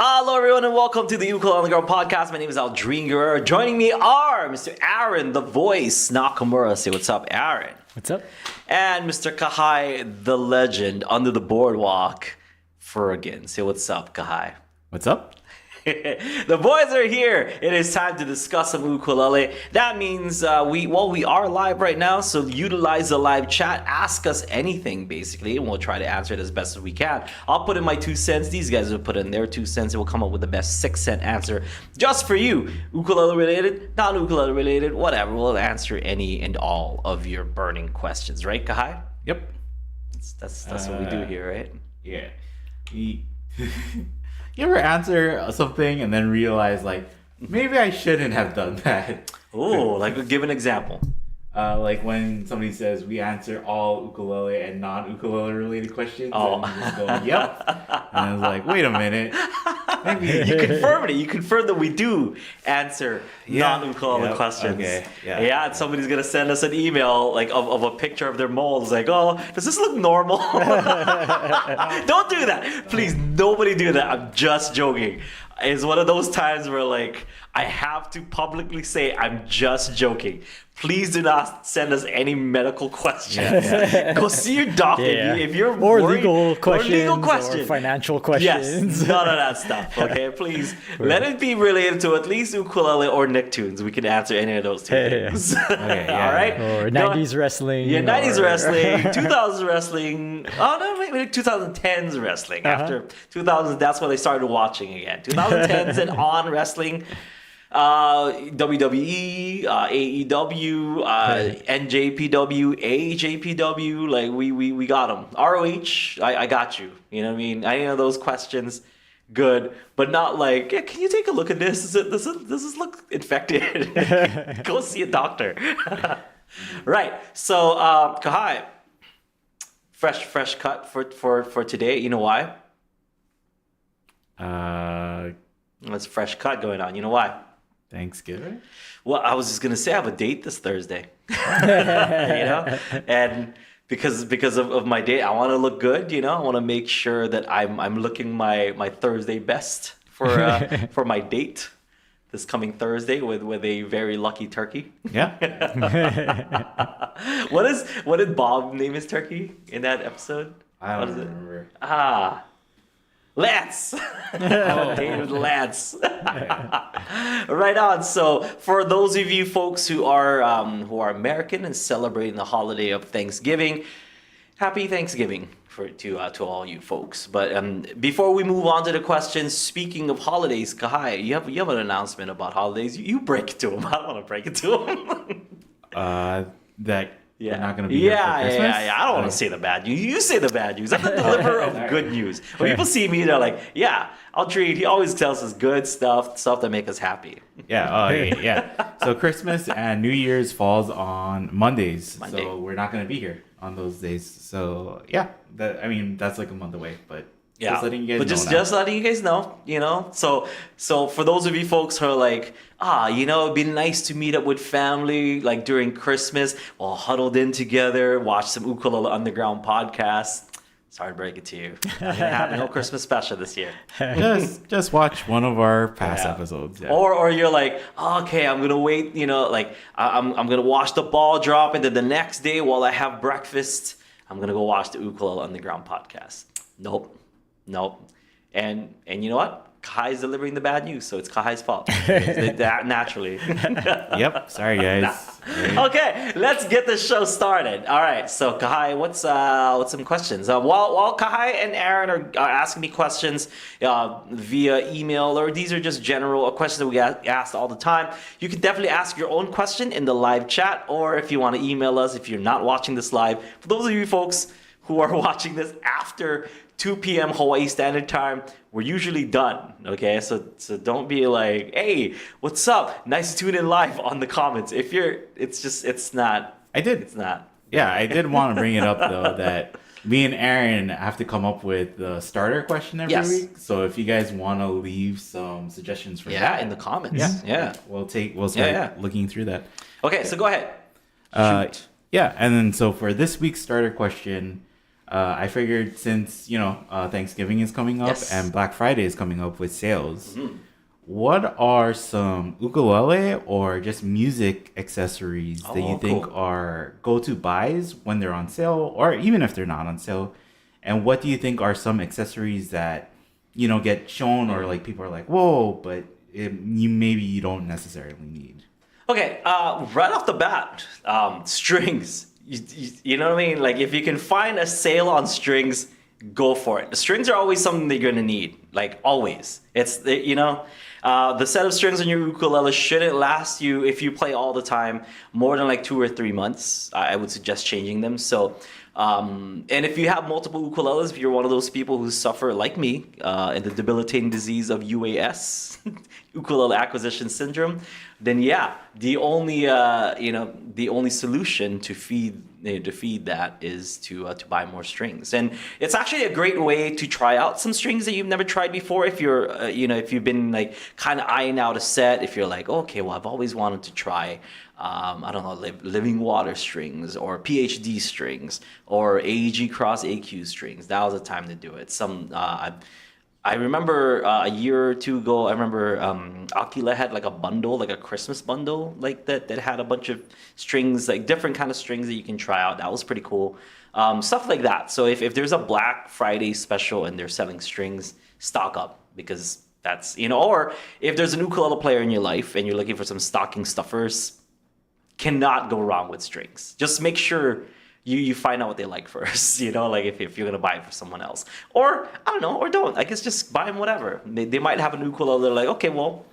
Hello, everyone, and welcome to the Ukulele on the Ground podcast. My name is Aldrine. Joining me are Mr. Aaron, the voice, Nakamura. Say what's up, Aaron. What's up? And Mr. Kahai, the legend, under the boardwalk, Furgan. Say what's up, Kahai. What's up? The boys are here. It is time to discuss some ukulele. That means we are live right now, so utilize the live chat. Ask us anything, basically, and we'll try to answer it as best as we can. I'll put in my 2 cents. These guys will put in their 2 cents, and we'll come up with the best 6-cent answer just for you. Ukulele related, non-ukulele related, whatever. We'll answer any and all of your burning questions, right, Kahai? Yep. That's what we do here, right? Yeah. You ever answer something and then realize, like, maybe I shouldn't have done that? Oh, like give an example. Like when somebody says we answer all ukulele and non-ukulele related questions. Oh. And you just go, yep. And I was like, wait a minute. Maybe You confirmed it. You confirmed that we do answer non-ukulele questions. Okay. Yeah, and somebody's gonna send us an email like of a picture of their moles. Like, oh, does this look normal? Don't do that, please. Nobody do that. I'm just joking. It's one of those times where like I have to publicly say I'm just joking. Please do not send us any medical questions. Yeah. Go see your doctor if you're worried, legal questions, or financial Yes, questions. none of that stuff. Okay, please let it be related to at least ukulele or Nicktoons. We can answer any of those two things. Okay, yeah. All right. Or 90s wrestling. Yeah, 90s or- wrestling, 2000s wrestling. Oh no, maybe 2010s wrestling. After 2000s, that's when they started watching again. 2010s and on wrestling. WWE, AEW, NJPW, AJPW, like we got them. ROH, I got you. You know what I mean? Any of those questions, good, but not like, yeah, can you take a look at this? Does this look infected? Go see a doctor. Right. So, Kahai, fresh cut for today. You know why? There's a fresh cut going on. You know why? Thanksgiving? Well, I was just gonna say I have a date this Thursday, and because of my date, I want to look good. I want to make sure that I'm looking my Thursday best for my date this coming Thursday with a very lucky turkey. Yeah. What did Bob name his turkey in that episode? I What don't is it? remember. Lance. David Lance. Right on. So for those of you folks who are American and celebrating the holiday of Thanksgiving, happy Thanksgiving to all you folks. But before we move on to the questions, speaking of holidays, Kahai, you have an announcement about holidays. You break it to him. I don't want to break it to him. That Yeah. we're not going to be here for Christmas? Yeah. I don't want to say the bad news. You say the bad news. I'm the deliverer of good news. When people see me, they're like, yeah, Aldrine, he always tells us good stuff that make us happy. Yeah. So Christmas and New Year's falls on Mondays. Monday. So we're not going to be here on those days. So yeah, that's like a month away, but Yeah, just letting you guys but know just letting you guys know, So for those of you folks who are like, it'd be nice to meet up with family like during Christmas, all huddled in together, watch some Ukulele Underground podcast. Sorry to break it to you, we have no Christmas special this year. just watch one of our past episodes. Yeah. Or you're like, okay, I'm gonna wait. I'm gonna watch the ball drop, and then the next day while I have breakfast, I'm gonna go watch the Ukulele Underground podcast. Nope. And you know what? Kahai's delivering the bad news, so it's Kahai's fault. That naturally. Yep. Sorry, guys. Okay, let's get the show started. All right, so Kahai, what's some questions? While Kahai and Aaron are asking me questions via email, or these are just general questions that we get asked all the time, you can definitely ask your own question in the live chat, or if you want to email us if you're not watching this live. For those of you folks who are watching this after 2 p.m. Hawaii Standard Time, we're usually done, okay? So don't be like, hey, what's up? Nice to tune in live on the comments. It's not. It's not. Yeah, I did want to bring it up, though, that me and Aaron have to come up with the starter question every week. So if you guys want to leave some suggestions for that. In the comments. Yeah. We'll start looking through that. Okay, so go ahead. Shoot. Yeah, and then so for this week's starter question, I figured since Thanksgiving is coming up Yes. and Black Friday is coming up with sales, Mm-hmm. what are some ukulele or just music accessories that you think cool. are go-to buys when they're on sale, or even if they're not on sale? And what do you think are some accessories that get shown or like people are like, whoa, but you don't necessarily need? Okay, right off the bat, strings. You know what I mean? Like, if you can find a sale on strings, go for it. The strings are always something that you're gonna need, like always. The set of strings on your ukulele shouldn't last you, if you play all the time, more than like 2 or 3 months. I would suggest changing them. So, and if you have multiple ukuleles, if you're one of those people who suffer like me in the debilitating disease of UAS, ukulele acquisition syndrome, then yeah, the only solution to feed that is to buy more strings. And it's actually a great way to try out some strings that you've never tried before. If you're if you've been like kind of eyeing out a set, if you're like, okay, well, I've always wanted to try I don't know, living water strings or PhD strings or AEG cross AQ strings. That was the time to do it. I remember a year or two ago, I remember Aquila had like a bundle, like a Christmas bundle, like that had a bunch of strings, like different kind of strings that you can try out. That was pretty cool. Stuff like that. So if there's a Black Friday special and they're selling strings, stock up, because that's, or if there's an ukulele player in your life and you're looking for some stocking stuffers, cannot go wrong with strings. Just make sure you find out what they like first, like if you're gonna buy it for someone else, or I don't know, or don't. I guess just buy them whatever. They might have an ukulele. They're like, okay, well,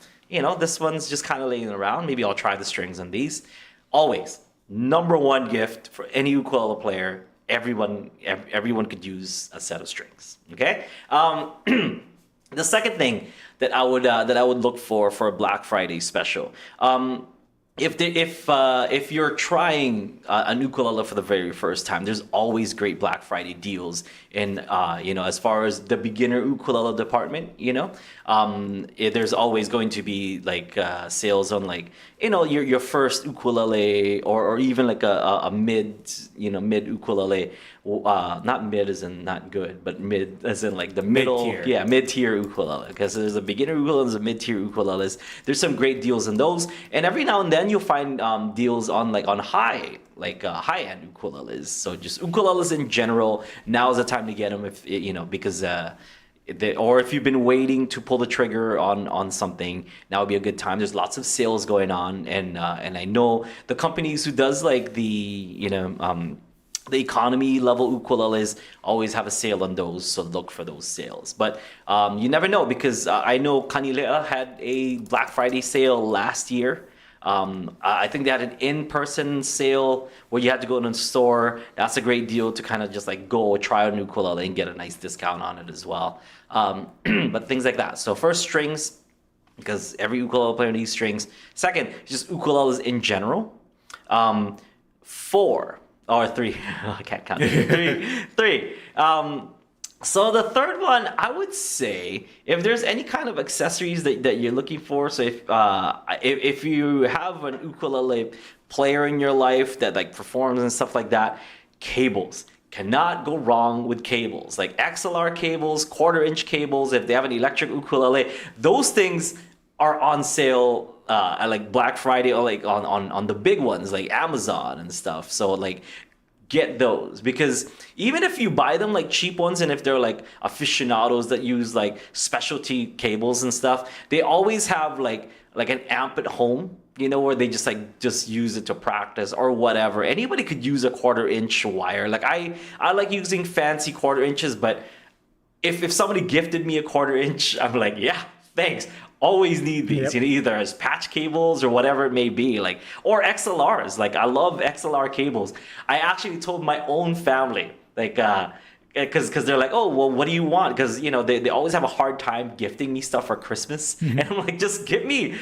this one's just kind of laying around. Maybe I'll try the strings on these. Always number one gift for any ukulele player. Everyone could use a set of strings. Okay. The second thing that I would look for a Black Friday special. If you're trying an ukulele for the very first time, there's always great Black Friday deals in as far as the beginner ukulele department. There's always going to be like sales on like your first ukulele or even like a mid ukulele. Not mid as in not good, but mid as in like the middle. Mid-tier. Yeah, mid-tier ukulele, because there's a beginner ukulele and there's a mid-tier ukuleles. There's some great deals in those, and every now and then you'll find deals on high-end ukuleles. So just ukuleles in general, now is the time to get them because or if you've been waiting to pull the trigger on something, now would be a good time. There's lots of sales going on, and I know the companies who does like the economy level ukuleles always have a sale on those, so look for those sales. But you never know, because I know Kanilea had a Black Friday sale last year. I think they had an in-person sale where you had to go to the store. That's a great deal to kind of just like go try a new ukulele and get a nice discount on it as well. But things like that. So first, strings, because every ukulele player needs strings. Second, just ukuleles in general. 4 or 3. I can't count. 3. So the third one, I would say, if there's any kind of accessories that you're looking for, so if you have an ukulele player in your life that like performs and stuff like that, cables. Cannot go wrong with cables. Like XLR cables, 1/4-inch cables, if they have an electric ukulele, those things are on sale at like Black Friday, or like on the big ones like Amazon and stuff. So like get those, because even if you buy them like cheap ones, and if they're like aficionados that use like specialty cables and stuff, they always have like an amp at home, where they just use it to practice or whatever. Anybody could use a 1/4-inch wire. Like I like using fancy 1/4 inches, but if somebody gifted me a 1/4 inch, I'm like, yeah, thanks. Always need these, Yep. Either as patch cables or whatever it may be, like, or XLRs. Like, I love XLR cables. I actually told my own family, like, because they're like, oh, well, what do you want? Because they always have a hard time gifting me stuff for Christmas, and I'm like, just give me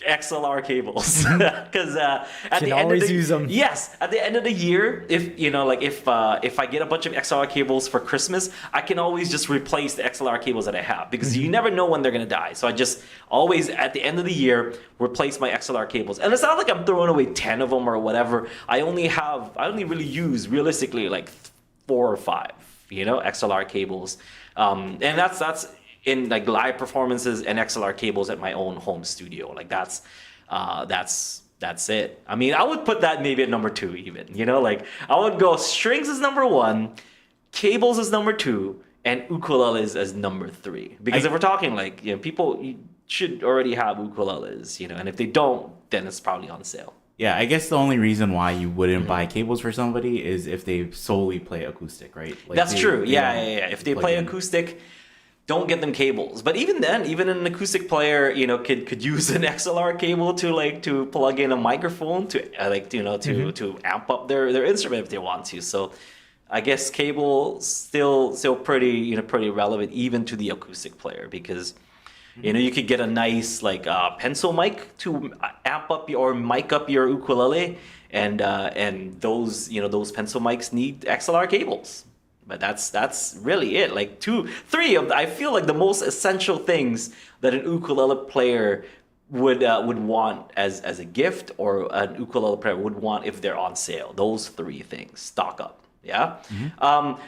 XLR cables, because at Can the end always of the, use 'em. Yes, at the end of the year, if I get a bunch of XLR cables for Christmas, I can always just replace the XLR cables that I have, because you never know when they're gonna die. So I just always at the end of the year replace my XLR cables, and it's not like I'm throwing away 10 of them or whatever. I only really use realistically like 4 or 5. XLR cables, and that's in like live performances and XLR cables at my own home studio. Like that's it. I mean, I would put that maybe at number 2 even. Like I would go strings is number 1, cables is number 2, and ukuleles as number 3. Because if we're talking like people should already have ukuleles, and if they don't, then it's probably on sale. Yeah, I guess the only reason why you wouldn't buy cables for somebody is if they solely play acoustic, right? Like That's true. Yeah. If they play in. acoustic, don't get them cables. But even then, even an acoustic player, could use an XLR cable to plug in a microphone to to amp up their instrument if they want to. So I guess cable still pretty pretty relevant even to the acoustic player, because you could get a nice pencil mic to amp up or mic up your ukulele, and those those pencil mics need XLR cables. But that's really it. Like 2, 3 of I feel like the most essential things that an ukulele player would want as a gift, or an ukulele player would want if they're on sale. Those 3 things, stock up. Yeah.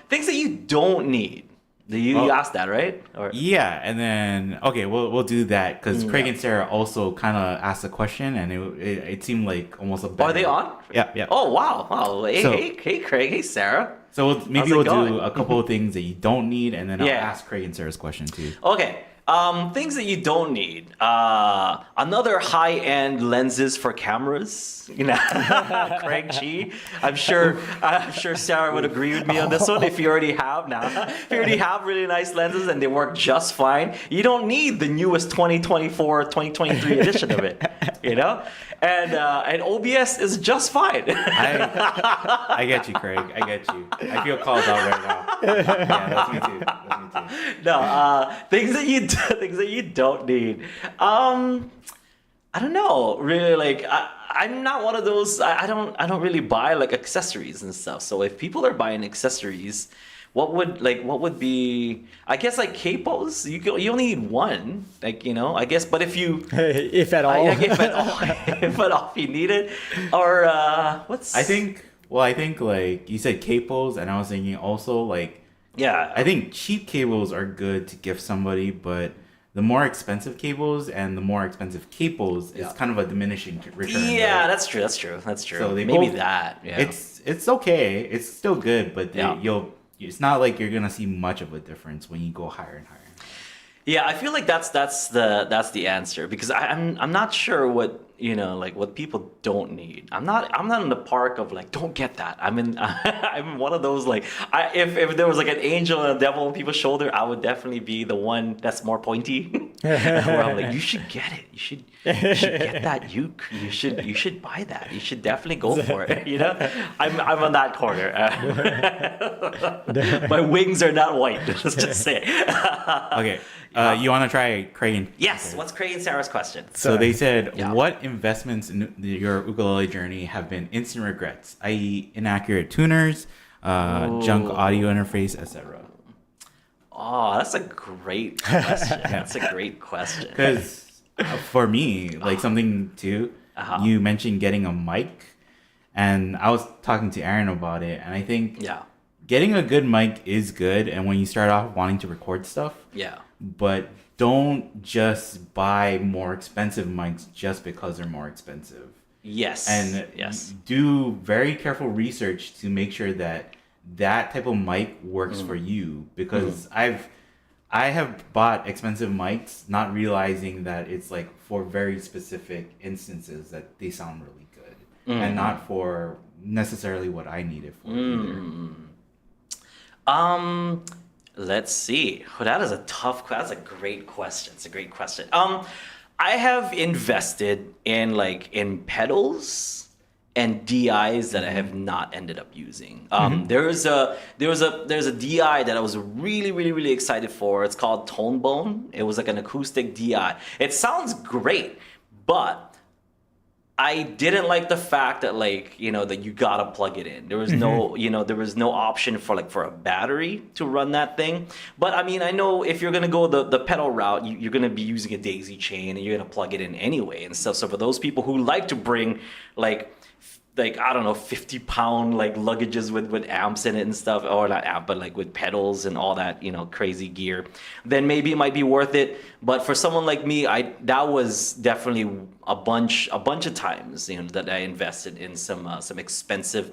Things that you don't need. You asked that, right? Or yeah, and then okay, we'll do that because Craig and Sarah also kind of asked a question, and it seemed like almost a better... Are they on? Yeah. Oh wow! Hey Craig, hey Sarah. So maybe we'll going? do a couple of things that you don't need, and then I'll ask Craig and Sarah's question too. Okay. Things that you don't need. Another high-end lenses for cameras. Craig G. I'm sure Sarah would agree with me on this one. If you already have really nice lenses and they work just fine, you don't need the newest 2024, 2023 edition of it. And OBS is just fine. I get you, Craig. I get you. I feel called out right now. Yeah, that's me too. No, things that you don't need. I don't know. Really, I'm not one of those. I don't really buy accessories and stuff. So if people are buying accessories, what would be? I guess capos. You only need one. I guess. But if you, if at all, if at all, if you need it, or what's? I think you said capos, and I was thinking also yeah. I think cheap cables are good to gift somebody, but the more expensive cables and the more expensive capos is kind of a diminishing return. Yeah, right? That's true. So they maybe both, that. Yeah. It's okay. It's still good, but it's not like you're gonna see much of a difference when you go higher and higher. Yeah, I feel like that's the answer, because I'm not sure what what people don't need. I'm not in the park of don't get that. I'm one of those if there was an angel and a devil on people's shoulder, I would definitely be the one that's more pointy. Where I'm you should get it. You should get that uke. You should buy that. You should definitely go for it. I'm on that corner. My wings are not white. Let's just say. Okay. You want to try Craig and... Yes. What's Craig and Sarah's question? So they said, what investments in your ukulele journey have been instant regrets, i.e. inaccurate tuners, junk audio interface, etc.? Oh, that's a great question. That's a great question. Because for me, something too, you mentioned getting a mic, and I was talking to Aaron about it, and I think getting a good mic is good, and when you start off wanting to record stuff, but don't just buy more expensive mics just because they're more expensive. Yes. And do very careful research to make sure that type of mic works for you, because I have bought expensive mics not realizing that it's for very specific instances that they sound really good and not for necessarily what I need it for either. Let's see. Oh, that is a tough question. That's a great question. It's a great question. I have invested in pedals and DIs that I have not ended up using. There's a DI that I was really, really, really excited for. It's called Tone Bone. It was an acoustic DI. It sounds great, but I didn't like the fact that that you gotta plug it in. There was no there was no option for a battery to run that thing. But I know if you're gonna go the pedal route, you're gonna be using a daisy chain and you're gonna plug it in anyway and stuff. So for those people who like to bring like I don't know 50-pound like luggages with amps in it and stuff, or not amp but like with pedals and all that crazy gear, then maybe it might be worth it. But for someone like me, that was definitely a bunch of times that I invested in some expensive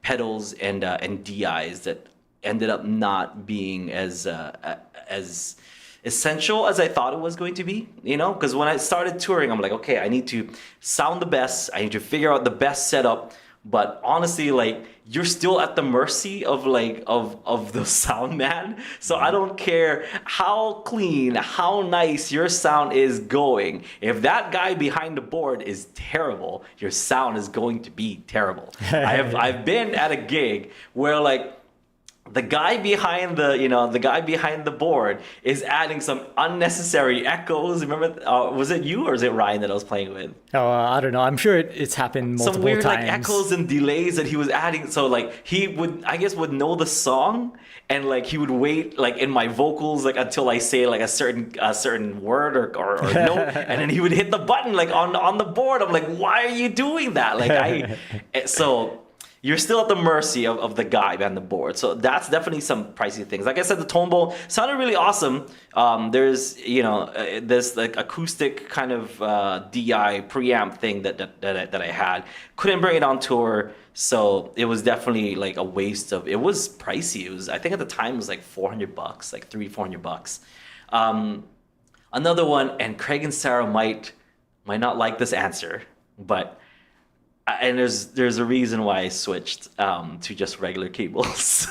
pedals and DIs that ended up not being as essential as I thought it was going to be, because when I started touring, I'm like, okay, I need to sound the best. I need to figure out the best setup. But honestly, like, you're still at the mercy of the sound man. So I don't care how clean, how nice your sound is going. If that guy behind the board is terrible, your sound is going to be terrible. I've been at a gig where like the guy behind the board is adding some unnecessary echoes. Remember, was it you or is it Ryan that I was playing with? Oh, I don't know. I'm sure it's happened multiple Some weird times. like echoes and delays that he was adding. So like he would, I guess, would know the song, and like he would wait like in my vocals like until I say like a certain word or note, and then he would hit the button like on the board. I'm like, why are you doing that? So you're still at the mercy of the guy behind the board. So that's definitely some pricey things. Like I said, the tone bowl sounded really awesome. There's this like acoustic kind of DI preamp thing that I had. Couldn't bring it on tour, so it was definitely like a waste of. It was pricey. It was, I think at the time it was like $400, like $300-400. Another one, and Craig and Sarah might not like this answer, but. And there's a reason why I switched to just regular cables.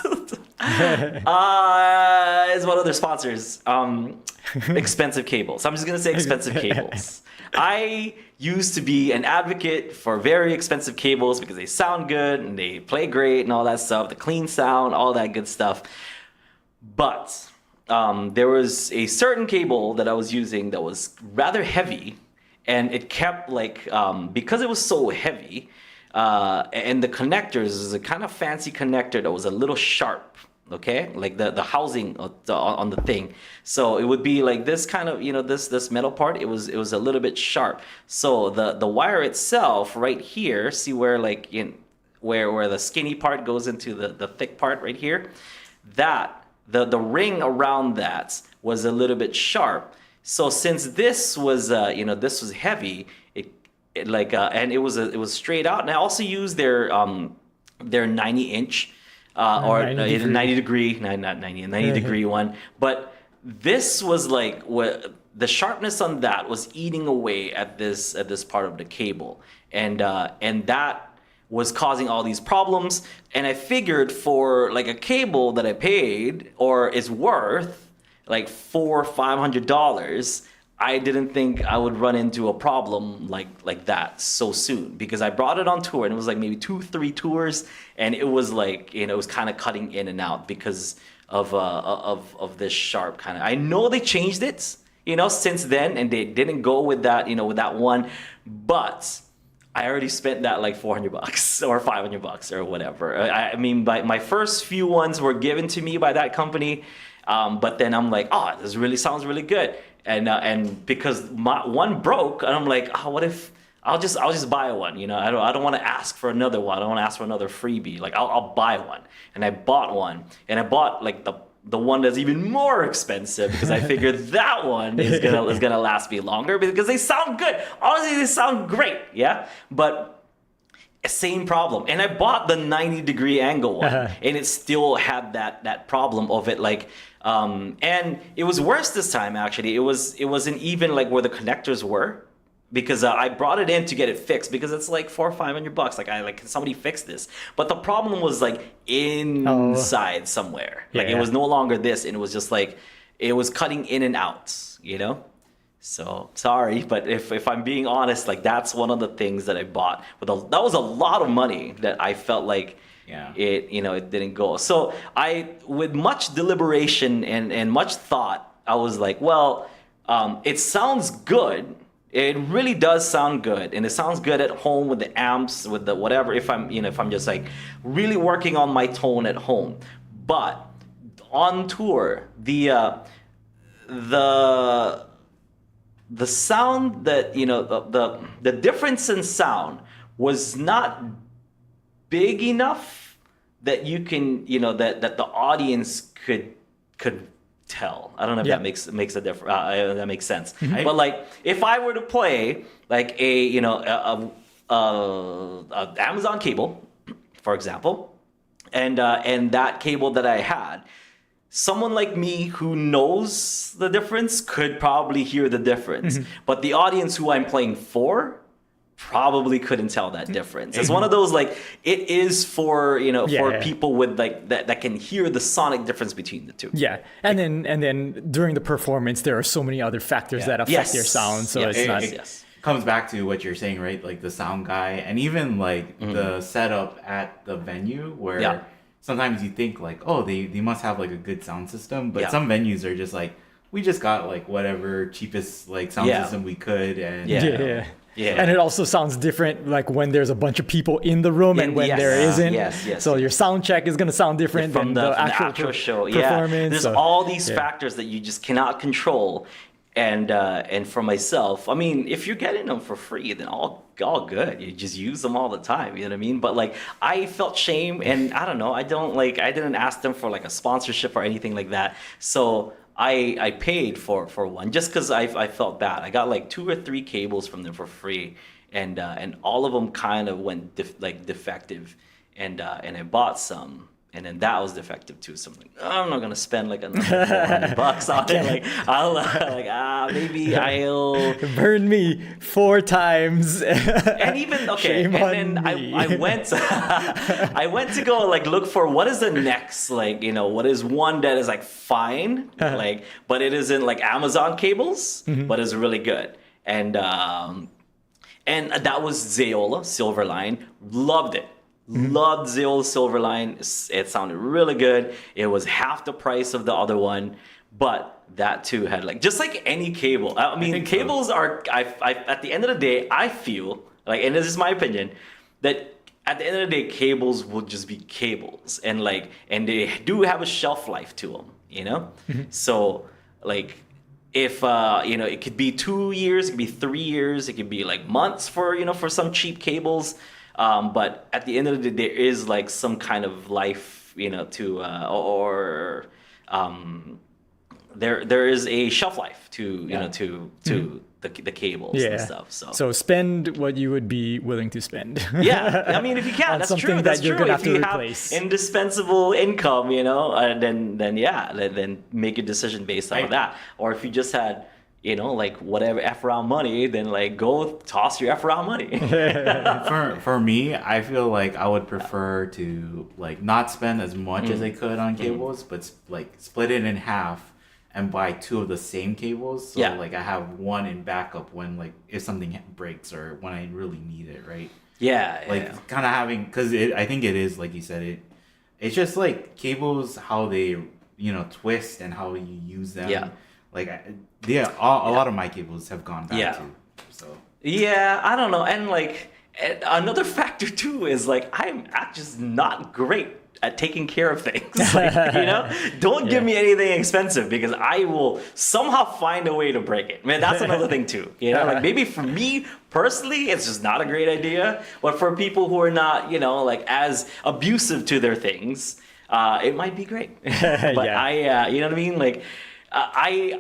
It's one of their sponsors. Expensive cables. I'm just gonna say expensive cables. I used to be an advocate for very expensive cables because they sound good and they play great and all that stuff. The clean sound, all that good stuff. But there was a certain cable that I was using that was rather heavy. And it kept like, because it was so heavy, and the connectors is a kind of fancy connector that was a little sharp, okay? Like the housing on the thing. So it would be like this kind of, this metal part, it was a little bit sharp. So the wire itself right here, see where like where the skinny part goes into the thick part right here? That, the ring around that was a little bit sharp. So since this was this was heavy, and it was straight out, and I also used their 90-inch or 90 degree, not 90, 90 degree one. But this was like what the sharpness on that was eating away at this part of the cable, and that was causing all these problems. And I figured for like a cable that I paid or is worth like $400-500, I didn't think I would run into a problem like that so soon, because I brought it on tour and it was like maybe 2-3 tours, and it was like it was kind of cutting in and out because of this sharp kind of. I know they changed it since then, and they didn't go with that with that one, but I already spent that like $400 or $500 or whatever. I mean, my first few ones were given to me by that company. But then I'm like, oh, this really sounds really good, and because my one broke, and I'm like, oh, what if I'll just buy one? I don't want to ask for another one. I don't want to ask for another freebie. Like I'll buy one, and I bought one, and I bought like the one that's even more expensive because I figured that one is gonna last me longer because they sound good. Honestly, they sound great, yeah, but. Same problem, and I bought the 90-degree angle one, and it still had that problem of it, like, and it was worse this time. Actually, it wasn't even like where the connectors were, because I brought it in to get it fixed because it's like $400-500. Like, can somebody fix this? But the problem was like inside somewhere. Like it was no longer this, and it was just like it was cutting in and out. So sorry, but if I'm being honest, like that's one of the things that I bought. That was a lot of money that I felt like it didn't go. So with much deliberation and much thought, I was like, well, it sounds good. It really does sound good, and it sounds good at home with the amps, with the whatever. If I'm just like really working on my tone at home, but on tour, the sound that the difference in sound was not big enough that you can, that the audience could tell. I don't know if that makes a difference. That makes sense. But like, if I were to play like a Amazon cable, for example, and that cable that I had, someone like me who knows the difference could probably hear the difference, but the audience who I'm playing for probably couldn't tell that difference. It's one of those, like, it is for for people with like that can hear the sonic difference between the two. Yeah, and then during the performance, there are so many other factors that affect your sound. So it's not. It comes back to what you're saying, right? Like the sound guy, and even like the setup at the venue, where sometimes you think like, oh, they must have like a good sound system, but some venues are just like, we just got like whatever cheapest like sound system we could, and Yeah. And it also sounds different, like when there's a bunch of people in the room and when there isn't. So your sound check is going to sound different from than the actual show. Performance. There's all these factors that you just cannot control. And for myself, I mean, if you're getting them for free, then all good. You just use them all the time. You know what I mean? But like, I felt shame, and I don't know. I didn't ask them for like a sponsorship or anything like that. So I paid for one just because I felt bad. I got like 2 or 3 cables from them for free, and all of them kind of went defective, and I bought some, and then that was defective too. So I'm like, oh, I'm not gonna spend like another $400 on it. Like maybe I'll burn me 4 times. And even Shame and then on me. I went I went to go like look for what is the next, like, what is one that is like fine, like, but it isn't like Amazon cables, but is really good. And that was Zeola Silverline. Loved it. Loved Zeola Silverline. It sounded really good. It was half the price of the other one, but that too had like, just like any cable. I mean, cables are. I at the end of the day, I feel like, and this is my opinion, that at the end of the day, cables will just be cables, and they do have a shelf life to them. So like, if it could be 2 years, it could be 3 years, it could be like months for some cheap cables. But at the end of the day, there is like some kind of life, there is a shelf life to the cables and stuff. So spend what you would be willing to spend. I mean, if you can, that's true. That's that you're true. gonna have If to you replace. have indispensable income, then make a decision based on that. Or if you just had, like whatever F around money, then like go toss your F around money. For me, I feel like I would prefer to like not spend as much as I could on cables, but like split it in half and buy 2 of the same cables. So like I have one in backup when like if something breaks or when I really need it, right? Kind of having, because I think it is like you said, it's just like cables, how they twist and how you use them. Like, a lot of my cables have gone bad too. So I don't know, and like another factor too is like I'm just not great at taking care of things. Like, don't give me anything expensive because I will somehow find a way to break it. Man, that's another thing too. Like maybe for me personally, it's just not a great idea, but for people who are not, like as abusive to their things, it might be great. But you know what I mean, like. I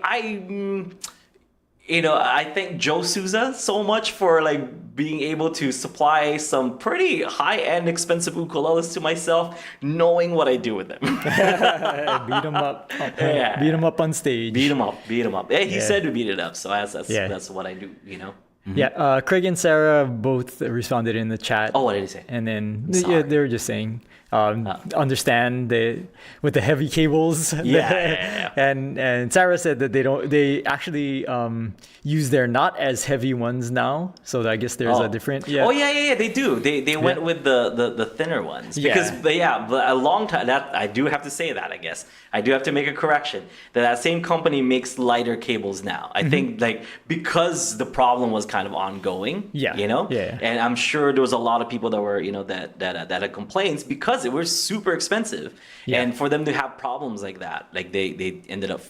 thank Joe Souza so much for like being able to supply some pretty high-end expensive ukuleles to myself, knowing what I do with them. Beat them up. Beat them up on stage. Beat them up. Yeah, he said to beat it up, so that's what I do. Craig and Sarah both responded in the chat. Oh, what did he say? And then they were just saying, understand with the heavy cables. And Sarah said that they actually use their not as heavy ones now. So I guess there's a different. They do. They went with the thinner ones because but a long time, that I do have to say that, I guess I do have to make a correction that same company makes lighter cables now. I think like because the problem was kind of ongoing. And I'm sure there was a lot of people that were that had complaints because expensive. We're super expensive. Yeah. And for them to have problems like that, like they ended up,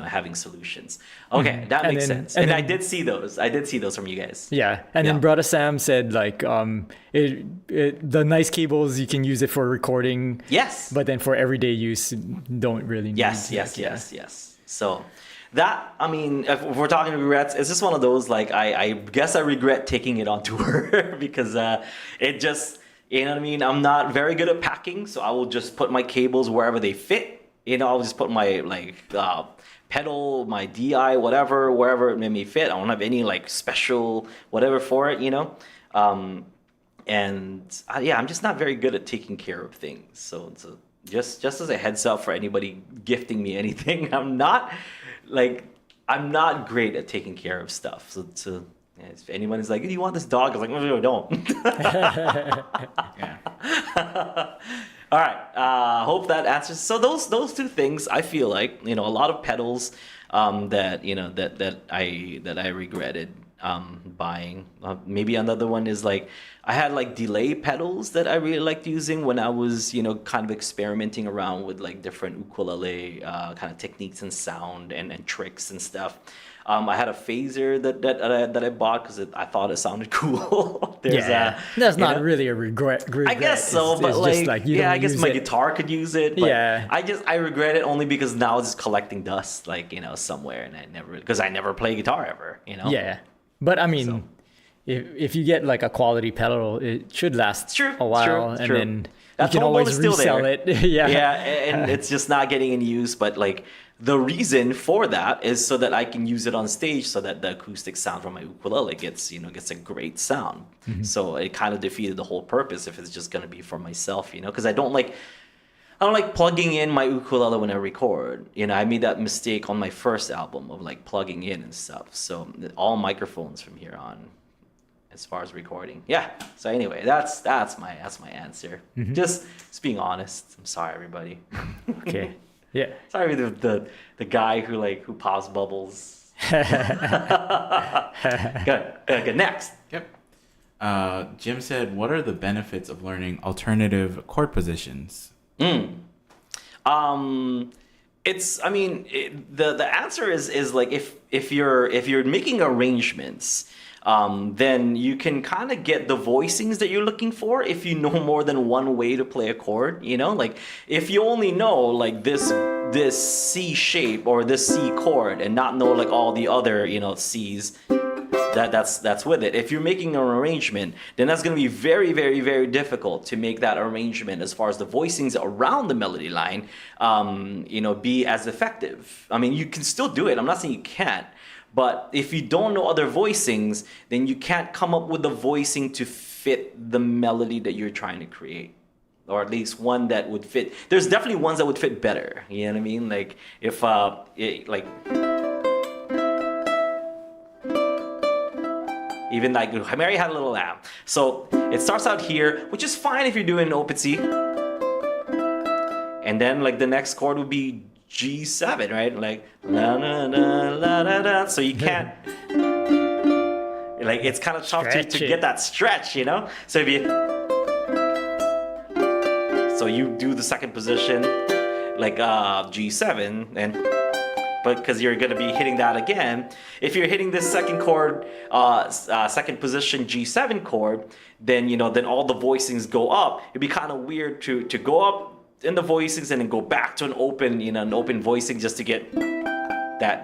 having solutions. Okay, that And makes then- sense. and And then- I did see those. I did see those from you guys. Yeah, and then Yeah. Brother Sam said like the nice cables you can use it for recording, Yes. but then for everyday use don't really need Yes, it. yes, Yeah. yes. So that, I mean, if we're talking regrets, it's just one of those, like, I guess I regret taking it on tour because it just, you know what I mean? I'm not very good at packing, so I will just put my cables wherever they fit. I'll just put my, like, pedal, my DI, whatever, wherever it may fit. I don't have any, like, special whatever for it, yeah, I'm just not very good at taking care of things. So it's just as a heads up for anybody gifting me anything, I'm not great at taking care of stuff. So yeah, if anyone is like, "Do you want this dog?" I was like, "No, I don't." Yeah. All right. Hope that answers. So those two things, I feel like, a lot of pedals that I regretted buying. Maybe another one is like I had like delay pedals that I really liked using when I was kind of experimenting around with like different ukulele kind of techniques and sound and tricks and stuff. I had a phaser that I bought because I thought it sounded cool. That's not really a regret. I guess so, It's but just like you don't I guess use my it. guitar could use it. But Yeah. I regret it only because now it's just collecting dust, like somewhere, and I never play guitar ever. Yeah, but I mean, if you get like a quality pedal, it should last It's true. a while, It's and true. then That you can tone bone always is still resell there. it. Yeah, Yeah, and it's just not getting in use. But like the reason for that is so that I can use it on stage, so that the acoustic sound from my ukulele gets a great sound. So it kind of defeated the whole purpose if it's just gonna be for myself, because I don't like plugging in my ukulele when I record. I made that mistake on my first album of like plugging in and stuff. So all microphones from here on, as far as recording. Yeah. So anyway, that's my answer. Just being honest. I'm sorry, everybody. Okay. Yeah. Sorry, the guy who pops bubbles. Good. Next. Yep. Jim said, "What are the benefits of learning alternative chord positions?" The answer is like if you're making arrangements, then you can kind of get the voicings that you're looking for if you know more than one way to play a chord. Like if you only know like this C shape or this C chord and not know like all the other C's that's with it. If you're making an arrangement, then that's going to be very, very, very difficult to make that arrangement as far as the voicings around the melody line, be as effective. I mean, you can still do it. I'm not saying you can't. But if you don't know other voicings, then you can't come up with a voicing to fit the melody that you're trying to create. Or at least one that would fit. There's definitely ones that would fit better. You know what I mean? Like if even like Mary Had a Little Lamb. So it starts out here, which is fine if you're doing an open C. And then like the next chord would be G7, right? Like la la la la la la. So you can't like it's kind of tough to get that stretch, So if you do the second position like G7 but because you're going to be hitting that again. If you're hitting this second chord, second position G7 chord, then then all the voicings go up. It'd be kind of weird to go up in the voicings and then go back to an open voicing just to get that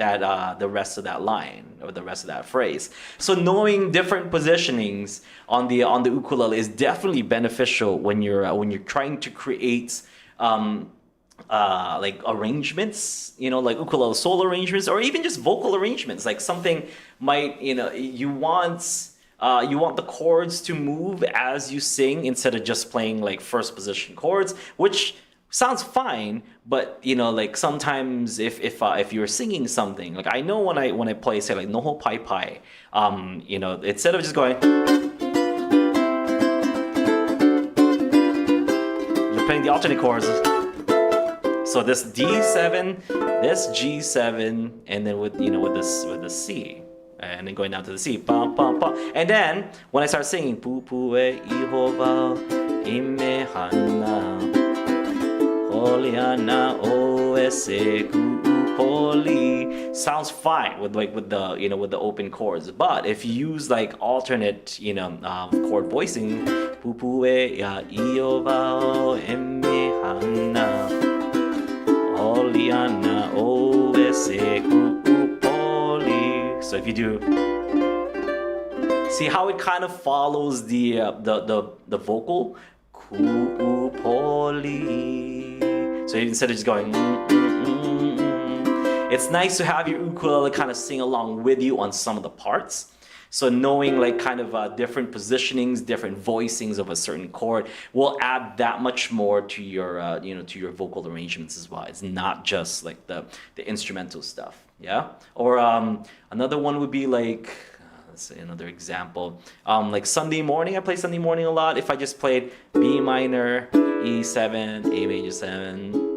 the rest of that line or the rest of that phrase. So knowing different positionings on the ukulele is definitely beneficial when you're trying to create like arrangements, like ukulele solo arrangements, or even just vocal arrangements. Like something might, you want the chords to move as you sing instead of just playing like first position chords, which sounds fine. But like sometimes if you're singing something, like I know when I play say like Noho Pai Pai, instead of just going, you're playing the alternate chords. So this D7, this G7, and then with the C, and then going down to the C, bum, bum, bum. And then when I start singing, Pu pu e Ihova ime hana, Poliana ose kuupoli. Sounds fine with the with the open chords, but if you use like alternate chord voicing, pupue ya io bao emehana Poliana ose kuupoli. So if you do, see how it kind of follows the vocal kuupoli. So instead of just going, it's nice to have your ukulele kind of sing along with you on some of the parts. So knowing like kind of different positionings, different voicings of a certain chord will add that much more to your to your vocal arrangements as well. It's not just like the instrumental stuff, yeah. Or another one would be like, let's say another example, like Sunday morning. I play Sunday morning a lot. If I just played B minor, E7, A major 7.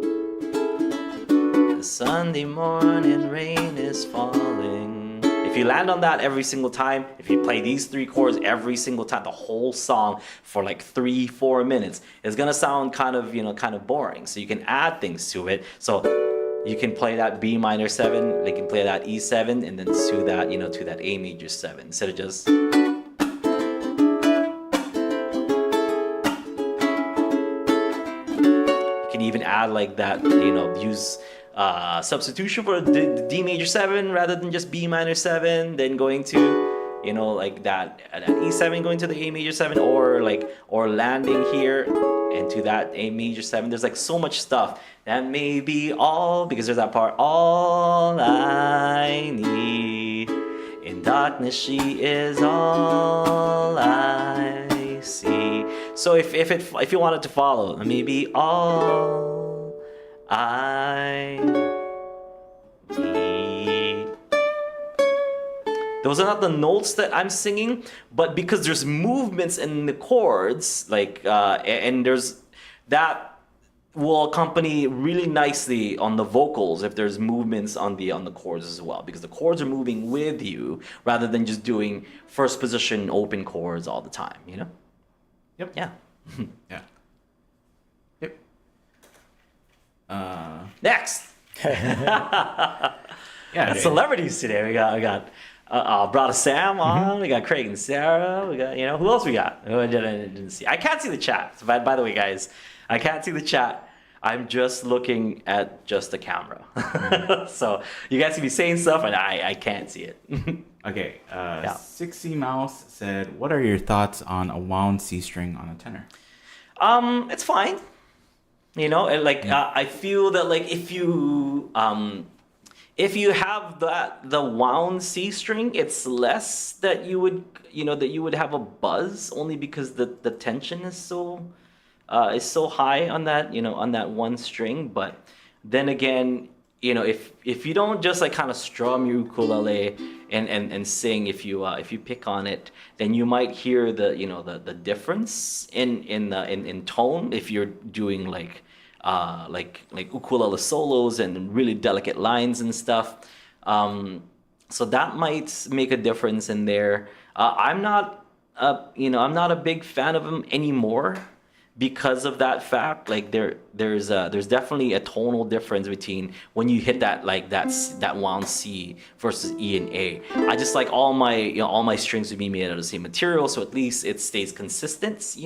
The Sunday morning rain is falling. If you land on that every single time, if you play these 3 chords every single time, the whole song for like 3-4 minutes, it's gonna sound kind of kind of boring. So you can add things to it. So you can play that B minor 7, they can play that E7, and then to that to that A major 7 instead of just. You can even add like that, use substitution for the D major 7 rather than just B minor 7, then going to like that E7 going to the A major 7, or landing here and to that A major 7. There's like so much stuff. That may be all, because there's that part, all I need. In darkness she is all I see. So if you wanted to follow, maybe all I need. Those are not the notes that I'm singing, but because there's movements in the chords, like and there's that will accompany really nicely on the vocals if there's movements on the chords as well, because the chords are moving with you rather than just doing first position open chords all the time, Yep. Yeah. Yeah. Yep. Next. Yeah. Celebrities today. We got brother Sam on. We got Craig and Sarah. We got who else we got? Who I didn't see. I can't see the chat. So by the way, guys, I can't see the chat. I'm just looking at just the camera. So you guys can be saying stuff and I can't see it. Okay. 6C Mouse said, "What are your thoughts on a wound C string on a tenor?" It's fine. I feel that like if you have the wound C string, it's less that you would have a buzz, only because the tension is so high on that on that one string. But then again, if you don't just like kind of strum your ukulele and sing, if you pick on it, then you might hear the difference in tone if you're doing like ukulele solos and really delicate lines and stuff. So that might make a difference in there. I'm not a big fan of them anymore because of that fact. Like there's definitely a tonal difference between when you hit that wound C versus E and A. I just like all my strings to be made out of the same material, so at least it stays consistent,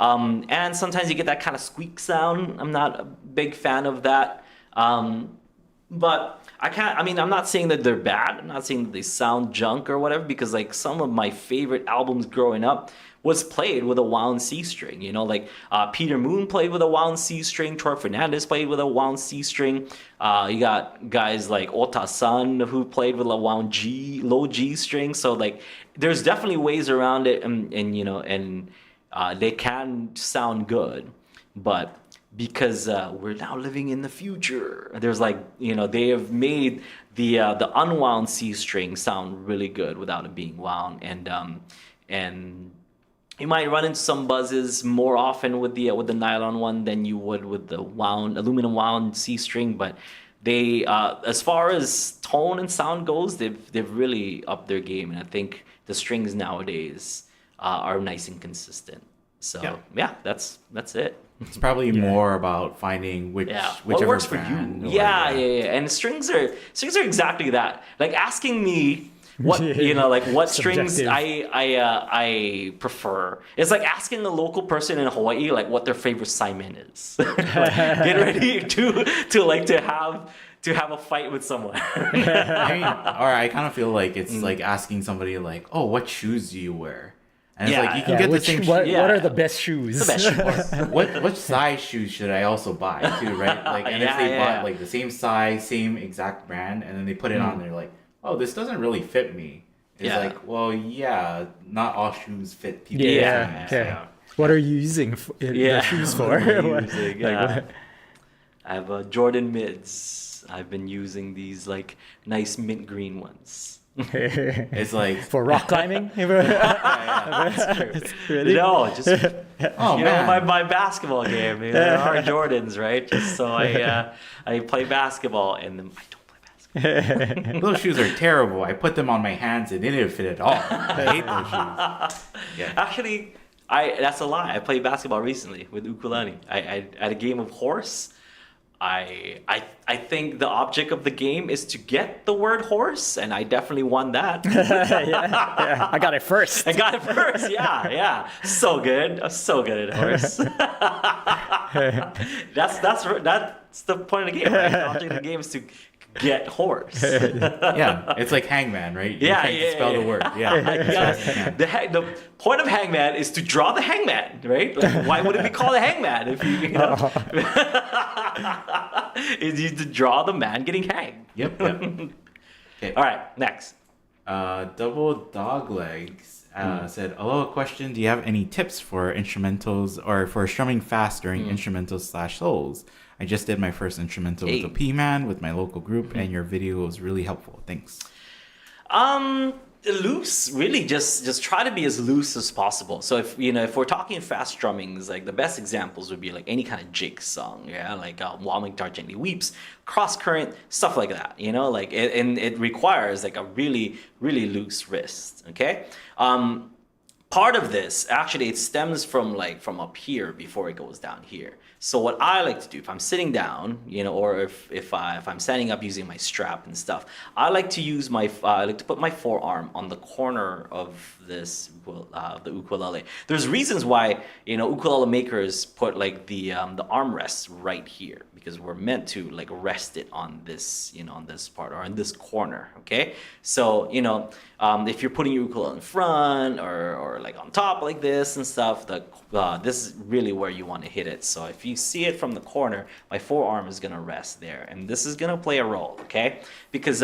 and sometimes you get that kind of squeak sound. I'm not a big fan of that, but I'm not saying that they're bad. I'm not saying that they sound junk or whatever, because like some of my favorite albums growing up was played with a wound C string. Like Peter Moon played with a wound C string. Troy Fernandez played with a wound C string. You got guys like Ota-san who played with a wound low G string. So like there's definitely ways around it, and they can sound good, but because we're now living in the future, there's they have made the unwound C string sound really good without it being wound, and you might run into some buzzes more often with the nylon one than you would with the aluminum wound C string. But they, as far as tone and sound goes, they've really upped their game, and I think the strings nowadays are nice and consistent. So yeah, that's it. It's probably more about finding What whichever works for brand you. or- Yeah. And strings are exactly that. Like asking me what like what strings Subjective. I prefer. It's like asking a local person in Hawaii like what their favorite Simon is. Like, get ready to have a fight with someone. I kind of feel like it's like asking somebody like, oh, what shoes do you wear? And it's like you can get the same what shoes. are the best shoes? The best shoes. What size shoes should I also buy too, right? Like, and if they bought like the same size, same exact brand, and then they put it on, they're like, oh, this doesn't really fit me. It's like, well, yeah, not all shoes fit people. Yeah. Okay. Yeah. What are you using the shoes for? I have Jordan mids. I've been using these like nice mint green ones. It's like For rock climbing? That's true. Really? No, just oh man, my basketball game. There are Jordans, right? Just so I play basketball and then I don't play basketball. those shoes are terrible. I put them on my hands and they didn't fit at all. I hate those shoes. Yeah. Actually, that's a lie. I played basketball recently with ukulele. I at a game of horse. I think the object of the game is to get the word horse, and I definitely won that. Yeah. I got it first. I got it first. Yeah. So good. I'm so good at horse. That's the point of the game, right? The object of the game is to get horse. Yeah, it's like hangman, right? You can't spell the word. Yeah. The point of hangman is to draw the hangman, right? Like, why would it be called a hangman if you know? Is to draw the man getting hanged. Yep. Okay. All right, next. Double dog legs said, "Aloha, question: do you have any tips for instrumentals or for strumming fast during instrumentals/solos? I just did my first instrumental with a P-Man with my local group, and your video was really helpful. Thanks." Loose, really, just try to be as loose as possible. So if we're talking fast strummings, like the best examples would be like any kind of jig song, like While My Guitar Gently Weeps, Cross Current, stuff like that. Like it requires like a really really loose wrist. Okay. Part of this actually it stems from up here before it goes down here. So what I like to do if I'm sitting down, or if I'm standing up using my strap and stuff, I like to put my forearm on the corner of this the ukulele. There's reasons why ukulele makers put like the armrests right here because we're meant to like rest it on this on this part or in this corner. Okay, so if you're putting your ukulele in front or like on top like this and stuff, this is really where you want to hit it. So if you see it from the corner, my forearm is gonna rest there, and this is gonna play a role, okay? Because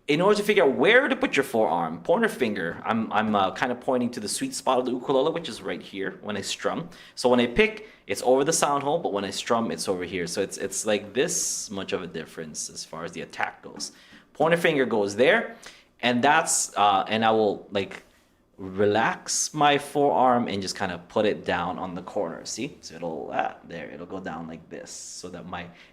in order to figure out where to put your forearm, pointer finger, I'm kind of pointing to the sweet spot of the ukulele, which is right here when I strum. So when I pick, it's over the sound hole, but when I strum, it's over here. So it's like this much of a difference as far as the attack goes. Pointer finger goes there, and that's and I will like relax my forearm and just kind of put it down on the corner. See, so it'll go down like this, so that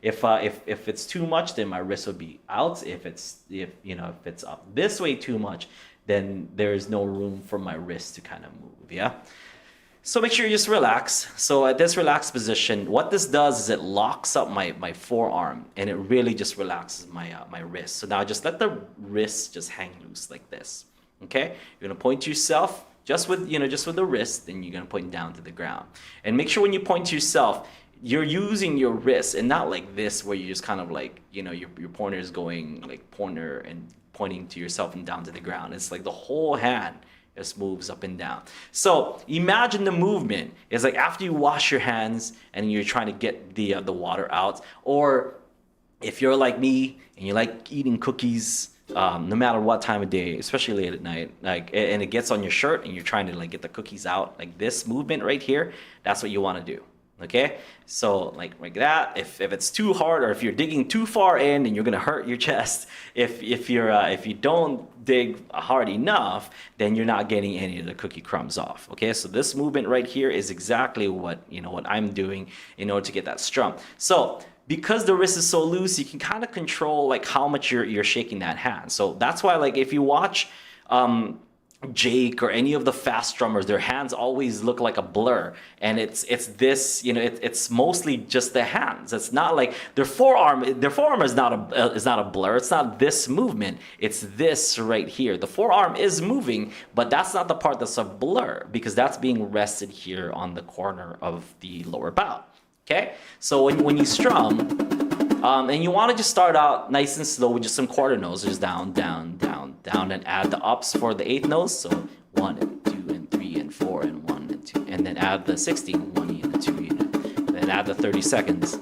if it's too much, then my wrist will be out. If it's up this way too much, then there's no room for my wrist to kind of move. Yeah. So make sure you just relax. So at this relaxed position, what this does is it locks up my forearm, and it really just relaxes my wrist. So now just let the wrist just hang loose like this. Okay, you're gonna point to yourself just with the wrist, then you're gonna point down to the ground. And make sure when you point to yourself, you're using your wrist and not like this where you just kind of like your pointer is going like pointer and pointing to yourself and down to the ground. It's like the whole hand just moves up and down. So imagine the movement is like after you wash your hands and you're trying to get the water out, or if you're like me and you like eating cookies. No matter what time of day, especially late at night, and it gets on your shirt and you're trying to like get the cookies out, like this movement right here, that's what you want to do. Okay, so like that. If it's too hard, or if you're digging too far in, then you're gonna hurt your chest. If you don't dig hard enough, then you're not getting any of the cookie crumbs off. Okay, so this movement right here is exactly what I'm doing in order to get that strum. So because the wrist is so loose, you can kind of control like how much you're shaking that hand. So that's why like if you watch Jake or any of the fast drummers, their hands always look like a blur, and it's this, it's mostly just the hands. It's not like their forearm is not a blur. It's not this movement. It's this right here. The forearm is moving, but that's not the part that's a blur, because that's being rested here on the corner of the lower bow. Okay, so when you strum, and you want to just start out nice and slow with just some quarter notes, just down, down, down, down, and add the ups for the eighth notes. So 1 and 2 and 3 and 4 and 1 and 2, and then add the 16, 1 and 2, and then add the 30 seconds.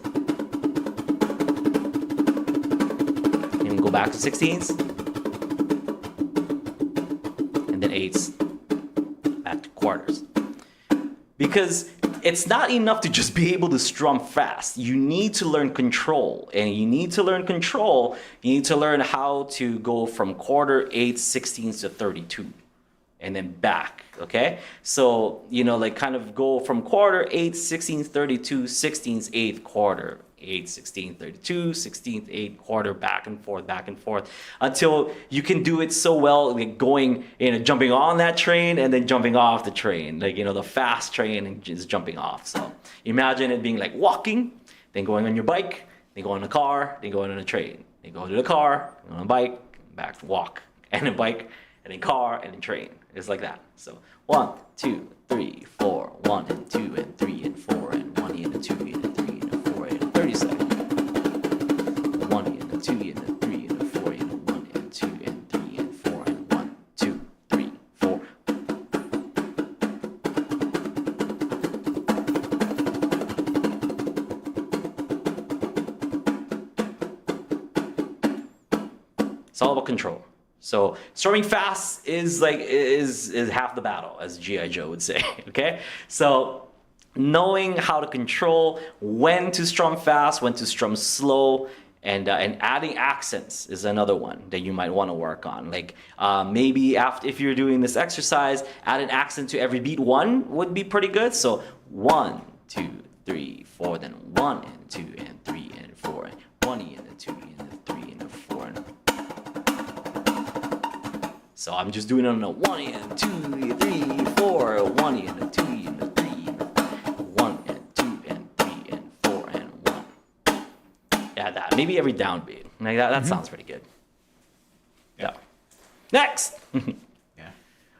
And go back to 16s, and then eighths, back to quarters. Because it's not enough to just be able to strum fast. You need to learn control. And you need to learn control, you need to learn how to go from quarter, eighths, 16ths to 32. And then back, okay? So, like kind of go from quarter, eighth, 16th, 32, 16th, eighth, quarter, 8, 16, 32, 16th, 8, quarter, back and forth, until you can do it so well, like going, jumping on that train and then jumping off the train, like, the fast train and just jumping off. So imagine it being like walking, then going on your bike, then going in a car, then going on a train, then go to the car, on a bike, back to walk, and then bike, and then car, and then train. It's like that. So 1, 2, 3, 4, 1 and 2 and 3 and 4 and 1 and a 2 and a 3 and a 4 and a 30 seconds. 1 and a 2 and a 3 and a 4 and a 1 and 2 and 3 and 4 and 1, 2, 3, 4. It's all about control. So strumming fast is half the battle, as G.I. Joe would say. Okay, so knowing how to control when to strum fast, when to strum slow, and adding accents is another one that you might want to work on. Like maybe if you're doing this exercise, add an accent to every beat. 1 would be pretty good. So 1, 2, 3, 4, then 1 and 2 and 3 and 4 and 1 and a 2 and a 3 and a 4 and a. So I'm just doing it on a 1 and 2, 3, 4, 1 and a 2 and a 3 and a 1 and 2 and 3 and 4 and 1. Yeah, that. Maybe every downbeat. Like that sounds pretty good. Yeah. Next. Yeah.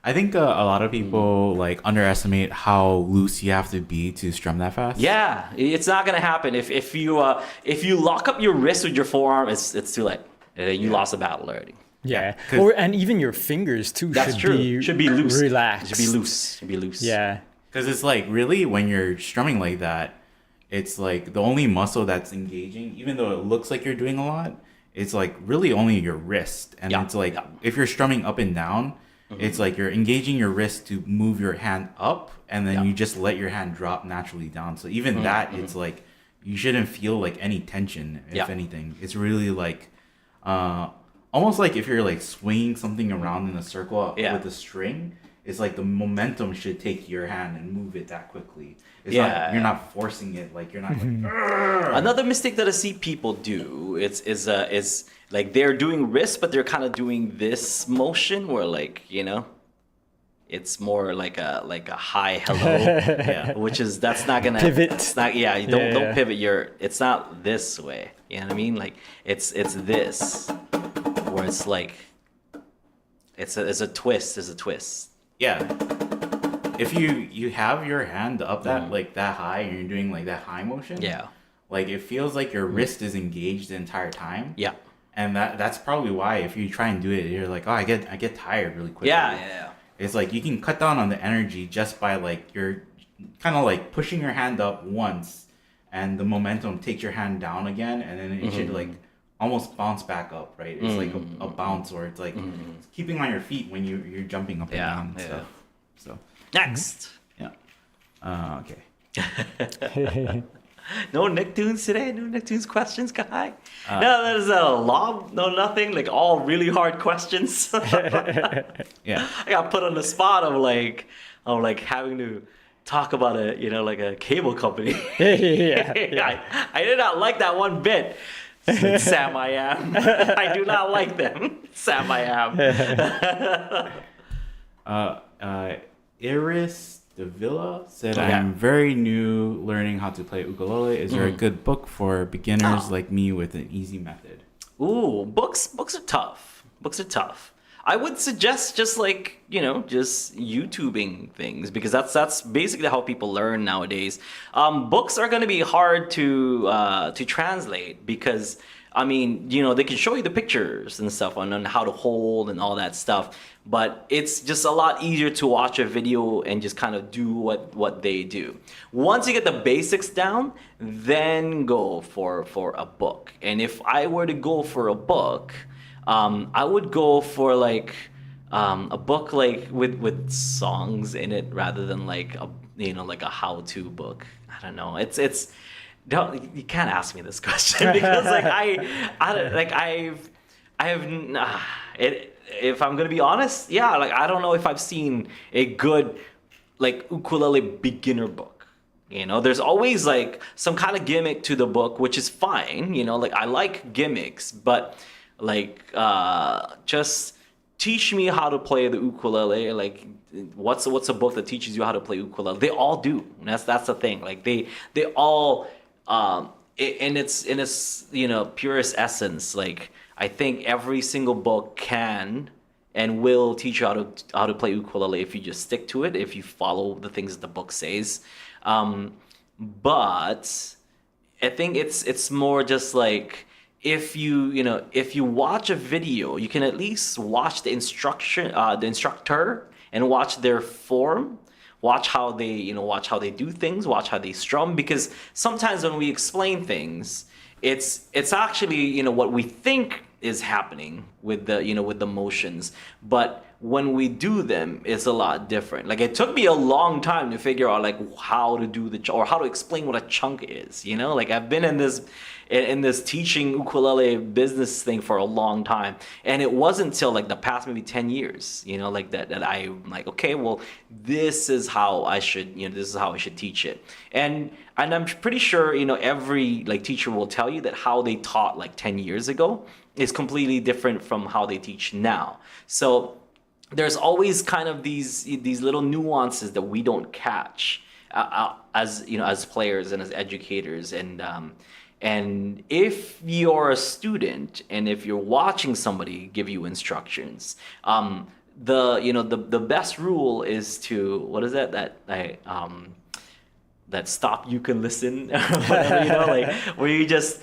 I think a lot of people underestimate how loose you have to be to strum that fast. Yeah, it's not gonna happen if you lock up your wrist with your forearm. It's too late. You lost the battle already. Yeah, and even your fingers too should be loose. Relaxed. Should be loose. Yeah, because it's really when you're strumming like that, it's like the only muscle that's engaging, even though it looks like you're doing a lot, it's like really only your wrist. And it's like if you're strumming up and down, it's like you're engaging your wrist to move your hand up, and then you just let your hand drop naturally down. So even that, it's like you shouldn't feel like any tension. If anything, it's really like almost like if you're swinging something around in a circle with a string. It's like the momentum should take your hand and move it that quickly. It's not, you're not forcing it. Like you're not. Another mistake that I see people do is like they're doing wrist, but they're kind of doing this motion where it's more like a hi hello, which is that's not gonna pivot. It's not you don't pivot. It's not this way. You know what I mean? Like it's this where it's like it's a twist. It's a twist. Yeah. If you have your hand up that high and you're doing that high motion, it feels like your wrist is engaged the entire time. Yeah. And that's probably why if you try and do it, you're like, oh, I get tired really quickly. Yeah. It's like you can cut down on the energy just by you're kind of pushing your hand up once, and the momentum takes your hand down again, and then it should almost bounce back up, right? It's like a bounce, or it's like it's keeping on your feet when you're jumping up and down and stuff. So next, okay. No Nicktoons today. No Nicktoons questions, Kai. No, there's a lob. No, nothing. All really hard questions. Yeah, I got put on the spot of having to talk about a cable company. I did not like that one bit. Sam I am. I do not like them. Sam I am. Iris Davila said, Okay. I'm very new learning how to play ukulele. Is there a good book for beginners like me with an easy method? Ooh, books are tough. Books are tough. I would suggest just like, just YouTubing things because that's basically how people learn nowadays. Books are going to be hard to translate because I mean, they can show you the pictures and stuff on how to hold and all that stuff, but it's just a lot easier to watch a video and just kind of do what they do. Once you get the basics down, then go for a book. And if I were to go for a book, I would go for like a book like with songs in it rather than like like a how-to book. I don't know. It's don't you can't ask me this question because like if I'm gonna be honest, yeah, like I don't know if I've seen a good like ukulele beginner book. There's always like some kind of gimmick to the book, which is fine. Like I like gimmicks, but like just teach me how to play the ukulele. Like what's a book that teaches you how to play ukulele? They all do. And that's the thing. Like they all in its purest essence, like I think every single book can and will teach you how to play ukulele if you just stick to it, if you follow the things that the book says. But I think it's more just like if you watch a video, you can at least watch the instructor and watch their form. Watch how they do things, watch how they strum, because sometimes when we explain things, it's actually, what we think is happening with the motions, but when we do them, it's a lot different. Like it took me a long time to figure out like how to do or how to explain what a chunk is, like I've been in this teaching ukulele business thing for a long time, and it wasn't until like the past maybe 10 years, like that I'm like, okay, well, this is how I should teach it. And I'm pretty sure, every like teacher will tell you that how they taught like 10 years ago is completely different from how they teach now. So there's always kind of these little nuances that we don't catch as players and as educators. And if you're a student and if you're watching somebody give you instructions, the best rule is to, what is that stop, you can listen, whatever, like where you just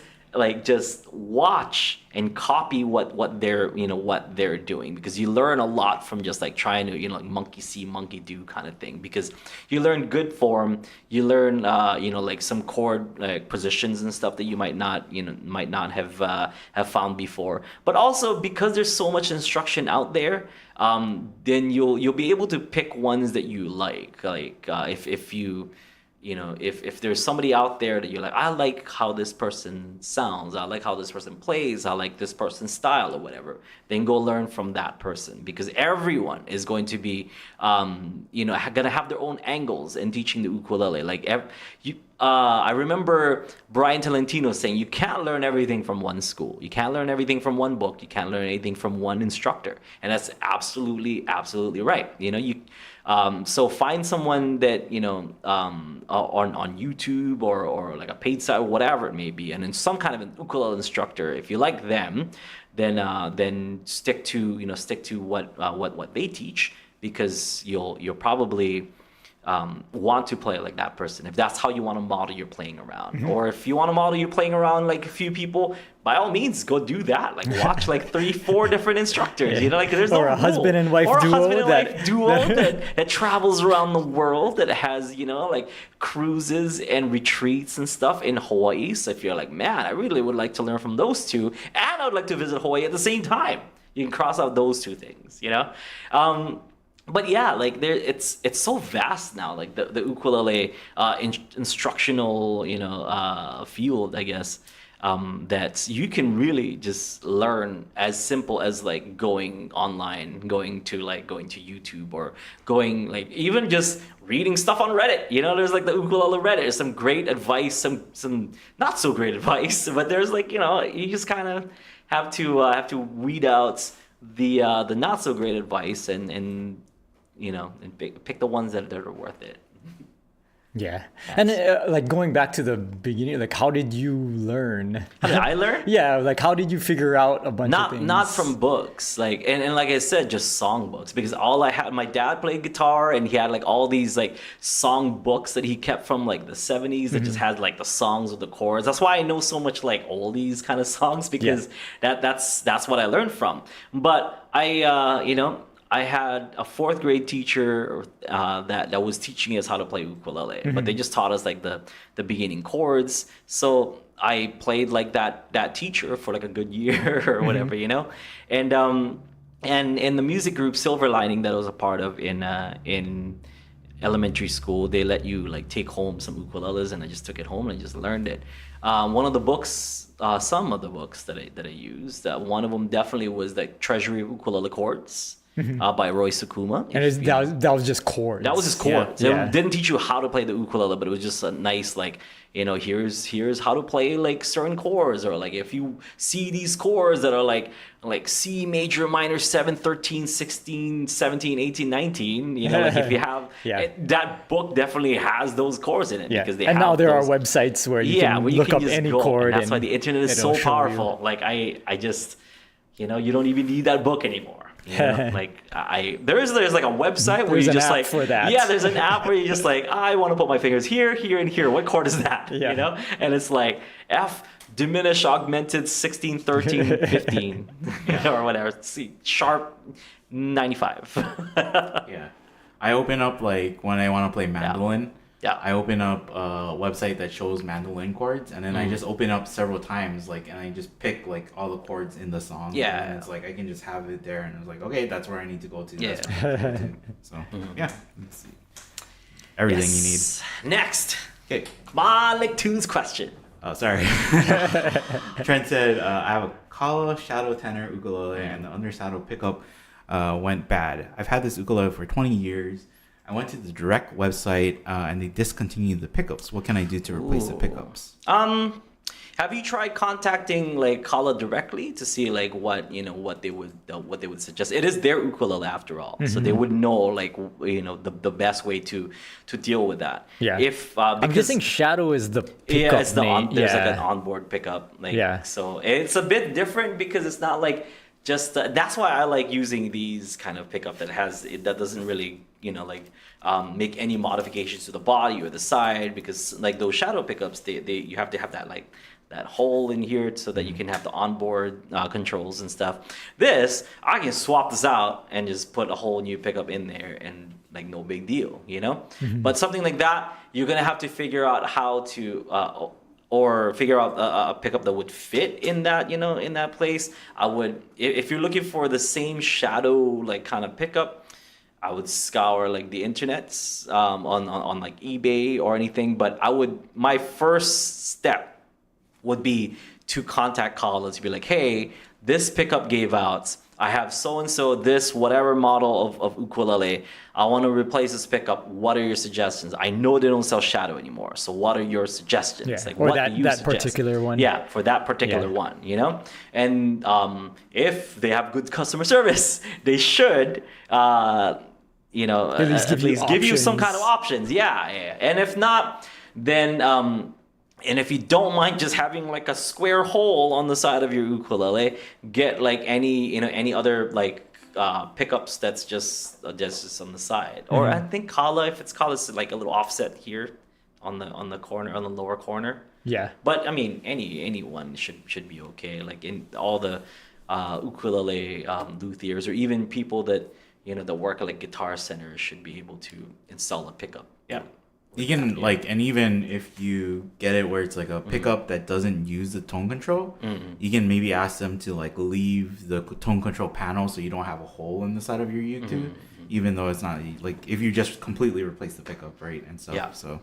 watch and copy what they're doing, because you learn a lot from just like trying to like monkey see monkey do kind of thing, because you learn good form, you learn like some chord like positions and stuff that you might not have found before, but also because there's so much instruction out there, then you'll be able to pick ones that you like if you if there's somebody out there that you're like, I like how this person sounds, I like how this person plays, I like this person's style or whatever, then go learn from that person, because everyone is going to be gonna have their own angles in teaching the ukulele. Like I remember Brian Tolentino saying you can't learn everything from one school, you can't learn everything from one book, you can't learn anything from one instructor, and that's absolutely right. So find someone that on YouTube or like a paid site or whatever it may be, and then some kind of an ukulele instructor. If you like them, then stick to what they teach, because you'll probably want to play like that person if that's how you want to model your playing around. Mm-hmm. Or if you want to model your playing around like a few people, by all means go do that. Like watch like 3-4 different instructors, like there's no or a rule. husband and wife or duo, a husband and wife duo that travels around the world, that has like cruises and retreats and stuff in Hawaii. So if you're like, man, I really would like to learn from those two, and I would like to visit Hawaii at the same time, you can cross out those two things, But yeah, like it's so vast now, like the ukulele instructional field, I guess, that you can really just learn as simple as like going online, going to YouTube, or going like even just reading stuff on Reddit. There's like the ukulele Reddit. There's some great advice, some not so great advice, but there's like you just kind of have to weed out the not so great advice and and pick the ones that are worth it. Yeah. And like going back to the beginning, like how did you learn? How did I learn? Yeah, like how did you figure out a bunch of things? Not from books, like and like I said, just song books, because all I had, my dad played guitar and he had like all these like song books that he kept from like the 70s that just had like the songs with the chords. That's why I know so much like oldies kind of songs, because that's what I learned from. But I had a fourth grade teacher that was teaching us how to play ukulele, but they just taught us like the beginning chords. So I played like that teacher for like a good year or whatever, and in the music group Silver Lining that I was a part of in elementary school, they let you like take home some ukuleles, and I just took it home and I just learned it. One of the books, some of the books that I used, one of them definitely was like Treasury of Ukulele Chords. By Roy Sukuma. And that was just chords. That was just chords. It didn't teach you how to play the ukulele, but it was just a nice like, here's how to play like certain chords, or like if you see these chords that are like C major minor 7, 13, 16, 17, 18, 19, like if you have that book definitely has those chords in it, because they and have now there those, are websites where you can where you look can up just any go, chord, and that's why the internet is so powerful. Like I just you don't even need that book anymore. Like there's like a website where you just like for that. Yeah, there's an app where you just like, I want to put my fingers here, here, and here. What chord is that? And it's like F diminished augmented 16, 13, 15 or whatever. C sharp 95. Yeah, I open up like when I want to play mandolin. Yeah. I open up a website that shows mandolin chords, and then I just open up several times, like, and I just pick like all the chords in the song. Yeah. And it's like I can just have it there, and it's like, okay, that's where I need to go to. Yeah. That's where I need to go to. So yeah, let's see. Everything you need. Next. Okay. Come on, Nicktoons question. Oh, sorry. Trent said, I have a Kala shadow tenor ukulele, and the undersaddle pickup went bad. I've had this ukulele for 20 years. I went to the direct website and they discontinued the pickups. What can I do to replace the pickups? Have you tried contacting like Kala directly to see like what they would suggest? It is their ukulele after all, so they would know like the best way to deal with that. Yeah. If I'm guessing shadow is the pickup. Yeah, it's there's like an onboard pickup. Like, so it's a bit different because it's not like just that's why I like using these kind of pickup that doesn't really make any modifications to the body or the side, because like those shadow pickups you have to have that like that hole in here so that you can have the onboard controls and stuff. This I can swap this out and just put a whole new pickup in there and like no big deal, But something like that, you're gonna have to figure out how to or figure out a pickup that would fit in that, in that place. I would, if you're looking for the same shadow like kind of pickup, I would scour like the internets on like eBay or anything. But my first step would be to contact Kala to be like, hey, this pickup gave out. I have so-and-so, this whatever model of ukulele. I want to replace this pickup. What are your suggestions? I know they don't sell shadow anymore. So what are your suggestions? Yeah. Like, or what that do you suggest? particular one. Yeah, for that particular one, And if they have good customer service, they should, at least give you some kind of options. Yeah. And if not, then... and if you don't mind just having like a square hole on the side of your ukulele, get like any other like pickups that's just on the side. Or I think Kala, if it's Kala, it's like a little offset here on the corner, on the lower corner. Yeah. But I mean, anyone should be okay. Like in all the ukulele luthiers, or even people that that work at like guitar centers, should be able to install a pickup. Yeah. You can and even if you get it where it's like a pickup that doesn't use the tone control, you can maybe ask them to like leave the tone control panel so you don't have a hole in the side of your YouTube, even though it's not like if you just completely replace the pickup, right? And stuff. Yeah. So,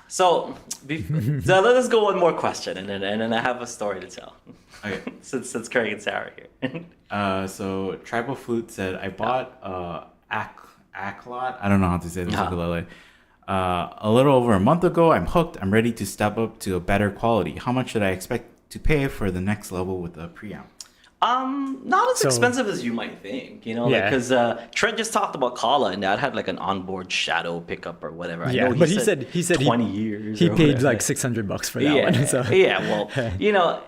So let us go one more question, and then I have a story to tell. Okay. since Craig and Sarah are here. So Tribal Flute said, I bought Acklot. I don't know how to say this ukulele. A little over a month ago. I'm hooked. I'm ready to step up to a better quality. How much should I expect to pay for the next level with a preamp? Not as So- expensive as you might think, you know, Yeah. because Trent just talked about Kala, and that had like an onboard shadow pickup or whatever. I Yeah, know but he said 20 years. he or paid whatever. like $600 for that Yeah, one. So yeah. Well, you know,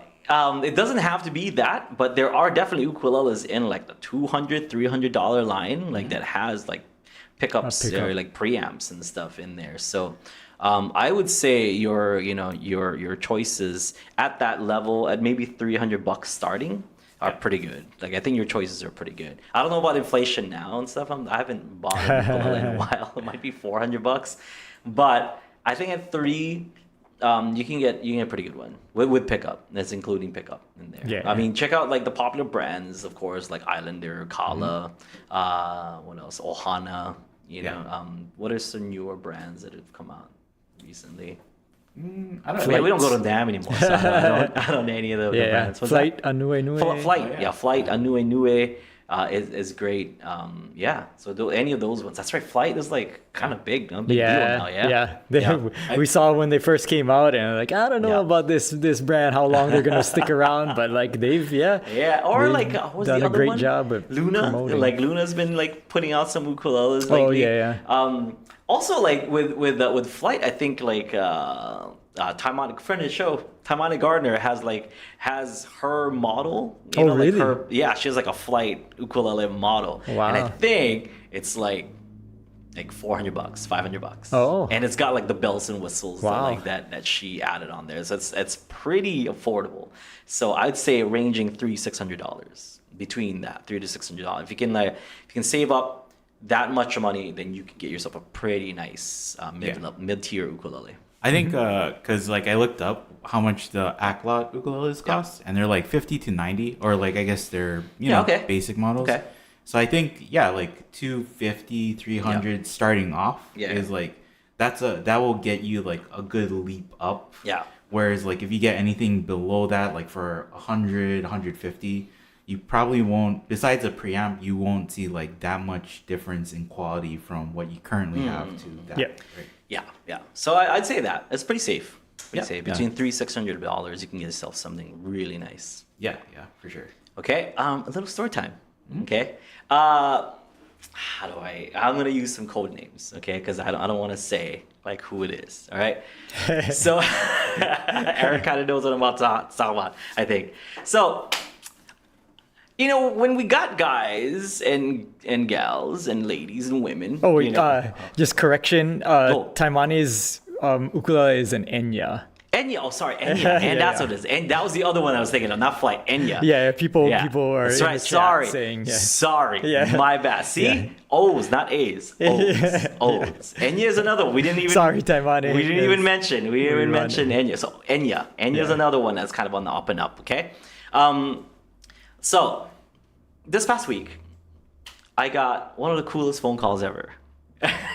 it doesn't have to be that, but there are definitely ukuleles in like the $200-$300 line, like that has like pickups A pickup. or like preamps and stuff in there. So I would say your choices at that level at maybe $300 starting are pretty good. Like I think your choices are pretty good. I don't know about inflation now and stuff. I haven't bought a ukulele in a while. It might be $400, but I think at three, you can get a pretty good one with pickup. That's including pickup in there. Yeah. I mean, check out like the popular brands, of course, like Islander, Kala, what else? Ohana. You know, what are some newer brands that have come out recently? I don't I mean, we don't go to them anymore. So I don't know any of the brands. What's Flight, that? Anue Nue. Flight, yeah, Flight, Anue Nue is great. Yeah, so any of those ones. That's right, Flight is like kind of big, a big deal now. Yeah, We saw when they first came out, and like I don't know Yeah. about this brand, how long they're gonna stick around, but like they've Yeah, or they've like what was done the a other great one? job of Luna, promoting. like Luna's been like putting out some ukuleles. Oh, lately. yeah. Also, like with Flight, I think like Taimani, friend of the show, Taimani Gardner has her model. You Oh, know, like really? she has like a Flight ukulele model, Wow. and I think it's like $400, $500. Oh. And it's got like the bells and whistles Wow. that she added on there. So it's pretty affordable. So I'd say ranging $600 between that $300 to $600. If you can save up that much money, then you can get yourself a pretty nice mid-tier ukulele. I think because like I looked up how much the Acklot ukuleles cost, and they're like 50 to 90, or like I guess they're basic models. Okay. So I think like 250, 300 starting off is like that will get you like a good leap up. Yeah. Whereas like if you get anything below that, like for 100, 150, you probably won't. Besides a preamp, you won't see like that much difference in quality from what you currently have to that. Yeah. Right? Yeah. So I'd say that it's pretty safe. Pretty safe. Yeah. Between $300-$600, you can get yourself something really nice. Yeah, for sure. Okay. A little story time. Okay. I'm gonna use some code names. Okay, because I don't want to say like who it is. All right. So Eric kind of knows what I'm about to talk about, I think. So. You know, when we got guys and gals and ladies and women. Oh, you know, just correction. Taimani's ukulele is an Enya. Enya, Enya, and that's what it is. And that was the other one I was thinking of, not Flight, Enya. Yeah, people are that's in right. the chat Sorry, saying sorry, Yeah. my bad. See, Yeah. O's, not A's. O's. Enya is another one. We didn't even. Sorry, Taimani. We didn't even mention. We didn't even run mention Enya. So Enya is another one that's kind of on the up and up. Okay. So this past week, I got one of the coolest phone calls ever.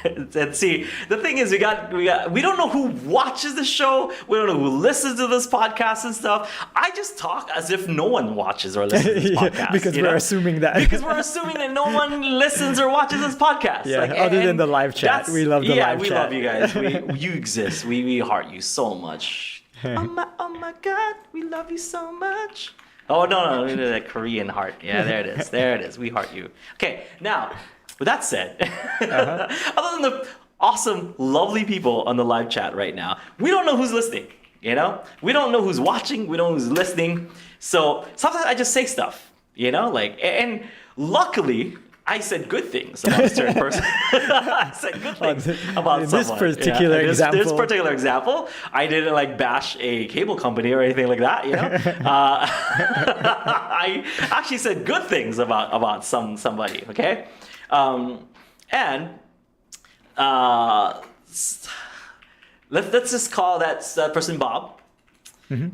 And see, the thing is, we don't know who watches the show. We don't know who listens to this podcast and stuff. I just talk as if no one watches or listens to this podcast. Because we're assuming that. Because we're assuming that no one listens or watches this podcast. Yeah, other than the live chat. We love the live we chat. love you guys. You exist. We heart you so much. Oh my God, we love you so much. Oh no, that Korean heart. Yeah, there it is. We heart you. Okay, now. With that said, other than the awesome, lovely people on the live chat right now, we don't know who's listening, you know? We don't know who's watching, we don't know who's listening. So sometimes I just say stuff, you know? Like, and luckily, I said good things about a certain person. I said good things about someone. This particular example, I didn't like bash a cable company or anything like that, you know? I actually said good things about somebody, okay? Let's just call that person Bob, and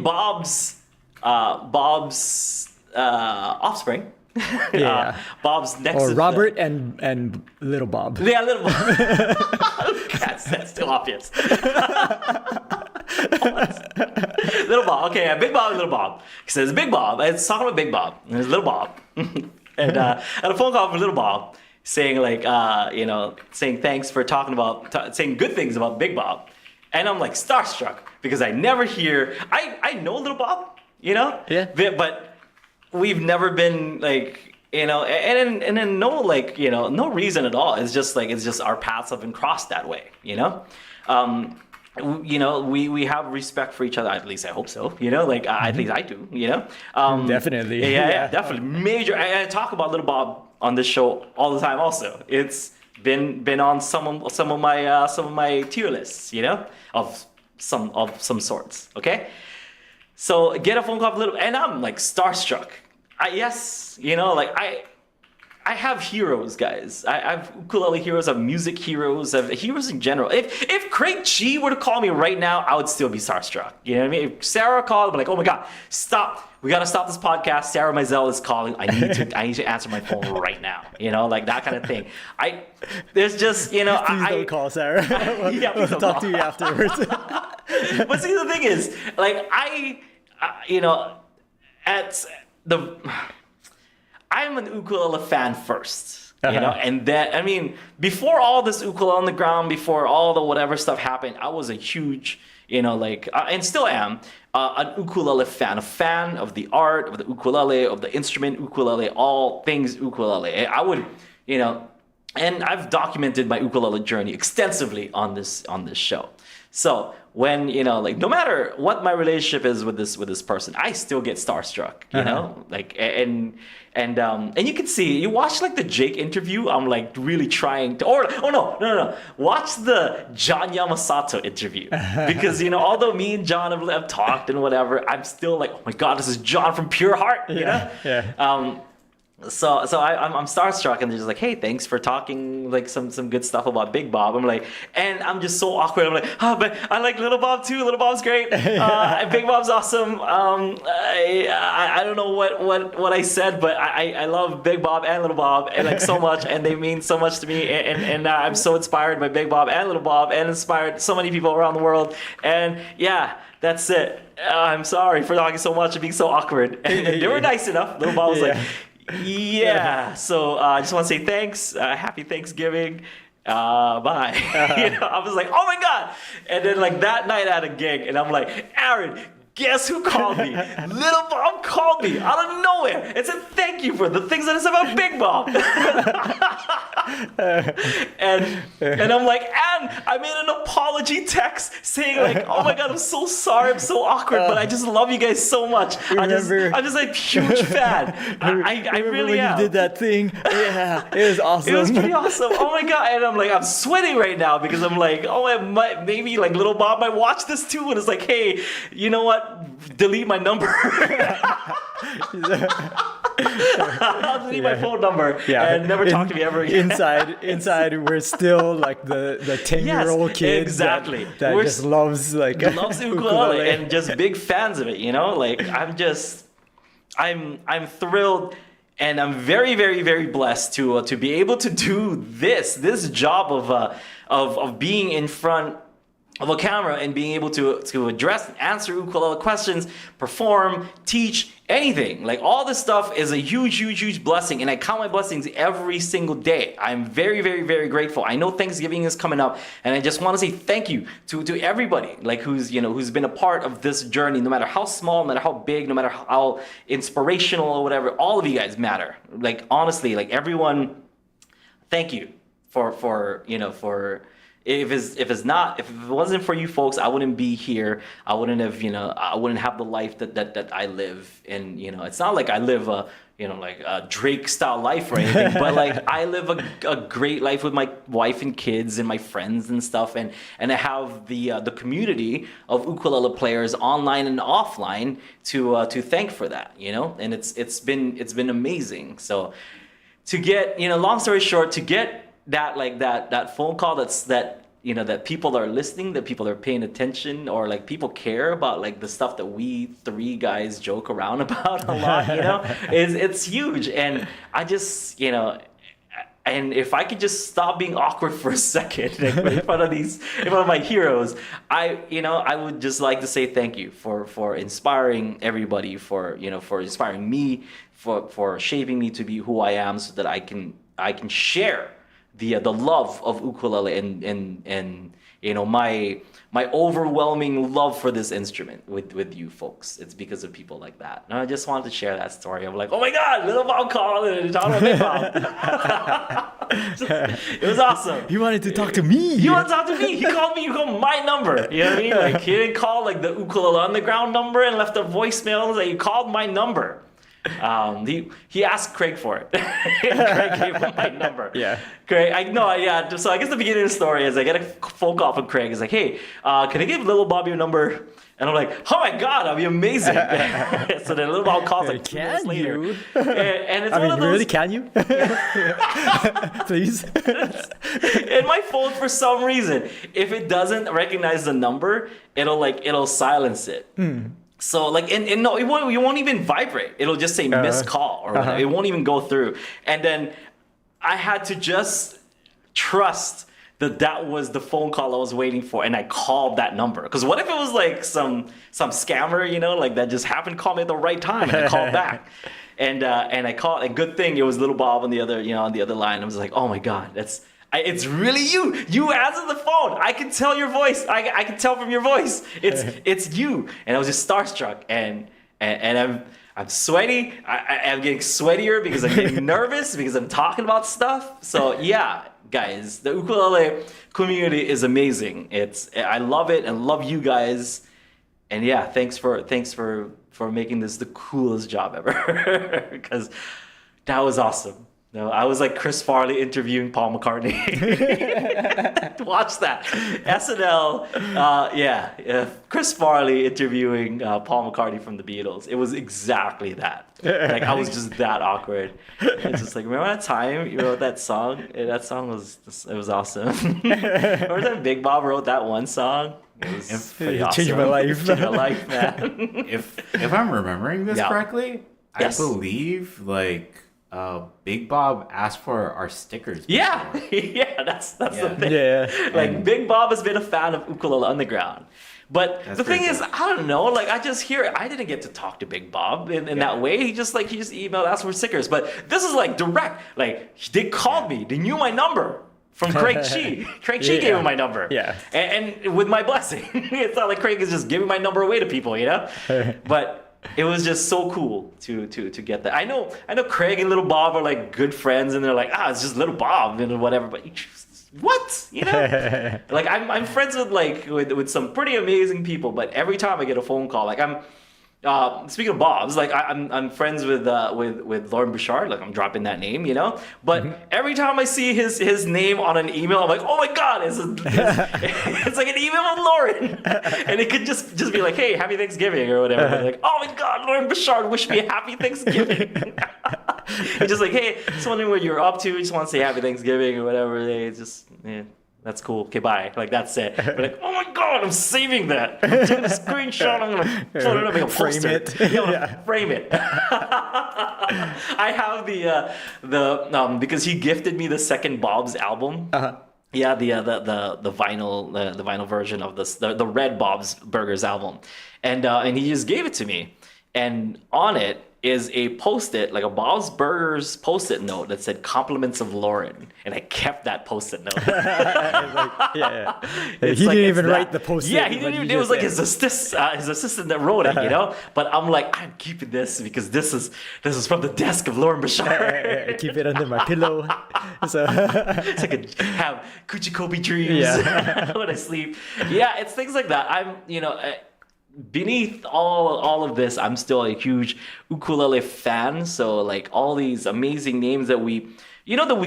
Bob's offspring. Yeah. Bob's next. Or Robert and Little Bob. Yeah, Little Bob. That's too obvious. Little Bob. Okay, Big Bob and Little Bob. He says Big Bob. It's talking about Big Bob. And it's Little Bob. And I had a phone call from Little Bob saying like, saying thanks for talking about, saying good things about Big Bob. And I'm like starstruck because I never hear, I know Little Bob, Yeah. But we've never been like, and then no, like, no reason at all. It's just our paths have been crossed that way, we have respect for each other. At least I hope so. Like at least I do. Definitely. Yeah, definitely. Major. I talk about Little Bob on this show all the time. Also, it's been on some of my tier lists. Of some sorts. Okay. So get a phone call, and I'm like starstruck. I have heroes, guys. I have ukulele heroes, I have music heroes, I have heroes in general. If Craig G were to call me right now, I would still be starstruck. You know what I mean? If Sarah called, I'd be like, oh my God, stop. We got to stop this podcast. Sarah Mizell is calling. I need to answer my phone right now. Like that kind of thing. There's just, Please don't call Sarah. Yeah, please don't talk call. to you afterwards. But see, the thing is, like, I'm an ukulele fan first, and then, before all this ukulele on the ground, before all the whatever stuff happened, I was a huge, and still am, an ukulele fan, a fan of the art, of the ukulele, of the instrument ukulele, all things ukulele. I would, and I've documented my ukulele journey extensively on this show. So when no matter what my relationship is with this person, I still get starstruck. And you can see, you watch like the Jake interview. I'm like really trying to, no, watch the John Yamasato interview because although me and John have talked and whatever, I'm still like, oh my God, this is John from pure heart. Yeah. So I'm starstruck, and they're just like, hey, thanks for talking like some good stuff about Big Bob. I'm like, and I'm just so awkward. I'm like, but I like Little Bob too. Little Bob's great. Big Bob's awesome. I don't know what I said, but I love Big Bob and Little Bob and like so much, and they mean so much to me. And I'm so inspired by Big Bob and Little Bob, and inspired so many people around the world. And yeah. That's it. I'm sorry for talking so much and being so awkward. And they were nice enough. Little Bob was like, yeah. So I just want to say thanks. Happy Thanksgiving. Bye. I was like, oh my God. And then like that night I had a gig, and I'm like, Aaron, guess who called me? Little Bob called me out of nowhere and said thank you for the things that I said about Big Bob. and I'm like, and I made an apology text saying like, oh my God, I'm so sorry, I'm so awkward, but I just love you guys so much. I'm just a huge fan. I really am. When you did that thing, yeah, it was awesome. It was pretty awesome. Oh my God. And I'm like, I'm sweating right now because I'm like, maybe like Little Bob might watch this too, and it's like, hey, you know what? Delete my number. I'll delete my phone number and never talk to me ever again. Inside, we're still like the 10-year-old kid exactly. that just loves ukulele and just big fans of it. Like I'm thrilled. And I'm very, very, very blessed to be able to do this job of being in front of a camera and being able to address and answer ukulele questions, perform, teach, anything. Like all this stuff is a huge, huge, huge blessing, and I count my blessings every single day. I'm very, very, very grateful. I know Thanksgiving is coming up, and I just want to say thank you to everybody like who's been a part of this journey, no matter how small, no matter how big, no matter how inspirational or whatever. All of you guys matter. Like honestly, like everyone, thank you for if it wasn't for you folks, I wouldn't be here. I wouldn't have the life that I live. And it's not like I live a Drake style life or anything, but like I live a great life with my wife and kids and my friends and stuff, and I have the community of ukulele players online and offline to thank for that, and it's been amazing. So to get, long story short, to get that phone call that people are listening, that people are paying attention, or like people care about like the stuff that we three guys joke around about a lot, it's huge. And I just, and if I could just stop being awkward for a second in front of my heroes, I would just like to say thank you for inspiring everybody, for inspiring me, for shaping me to be who I am, so that I can share the love of ukulele and my overwhelming love for this instrument with you folks. It's because of people like that. And I just wanted to share that story. I'm like, oh my God, little Bob called and talking about Big Bob. It was awesome. He wanted to talk to me. You want to talk to me? He called me. You called my number. You know what I mean? Like he didn't call like the Ukulele Underground number and left a voicemail. Like he called my number. He asked Craig for it. Craig gave him my number. Yeah. Craig, yeah. So I guess the beginning of the story is I get a phone call from Craig. He's like, hey, can I give Little Bob your number? And I'm like, oh my God, that'd be amazing. So then Little Bob calls like 2 minutes later. And it's one of those. Really, can you? Please. And my phone, for some reason, if it doesn't recognize the number, it'll silence it. So like, and no, it won't even vibrate. It'll just say missed call or whatever. It won't even go through. And then I had to just trust that was the phone call I was waiting for, and I called that number. Because what if it was like some scammer, like that just happened to call me at the right time, and I called back. And I called, and good thing it was Little Bob on the other, on the other line. I was like, oh my God, it's really you. You answered the phone. I can tell your voice. I can tell from your voice. It's you. And I was just starstruck, and I'm sweaty. I'm getting sweatier because I'm getting nervous because I'm talking about stuff. So yeah, guys, the ukulele community is amazing. I love it and love you guys. And yeah, thanks for making this the coolest job ever. Because that was awesome. No, I was like Chris Farley interviewing Paul McCartney. Watch that. SNL, Chris Farley interviewing Paul McCartney from the Beatles. It was exactly that. Like I was just that awkward. It's just like, remember that time you wrote that song? That song was awesome. Remember that Big Bob wrote that one song? It was pretty awesome. Changed my life. Changed my life, man. If I'm remembering this correctly, Yes. I believe like Big Bob asked for our stickers. Yeah, that's the thing. Yeah. Like Big Bob has been a fan of Ukulele Underground. But That's the thing pretty is, cool. I don't know, like I just hear it. I didn't get to talk to Big Bob in that way. He just emailed, asked for stickers. But this is like direct. Like they called me. They knew my number from Craig Chi. Craig Chi gave him my number. Yeah. And with my blessing. It's not like Craig is just giving my number away to people, But it was just so cool to get that. I know Craig and Little Bob are like good friends, and they're like, it's just Little Bob and whatever. But what? Like I'm friends with some pretty amazing people, but every time I get a phone call, like I'm speaking of Bob's, like I'm friends with Lauren Bouchard, like I'm dropping that name, But every time I see his name on an email, I'm like, oh my God, it's like an email of Lauren, and it could just be like, hey, happy Thanksgiving or whatever. But like, oh my God, Lauren Bouchard, wish me a happy Thanksgiving. It's just like, hey, just wondering what you're up to. Just want to say happy Thanksgiving or whatever. It's just that's cool. Okay, bye. Like that's it. But like, oh my God, I'm saving that. I'm taking a screenshot. I'm gonna put it up, make a poster. Frame it. Frame it. I have the because he gifted me the second Bob's album. Yeah, the vinyl version of the Red Bob's Burgers album, and he just gave it to me, and on it is a post-it, like a Bob's Burgers post-it note that said "Compliments of Lauren," and I kept that post-it note. He didn't even write the post-it. Yeah, he didn't even. It was like his assistant that wrote it, But I'm like, I'm keeping this because this is from the desk of Lauren Bouchard. I keep it under my pillow. So it's like have coochie Kobe dreams when I sleep. Yeah, it's things like that. I'm, beneath all of this, I'm still a huge ukulele fan. So like all these amazing names that we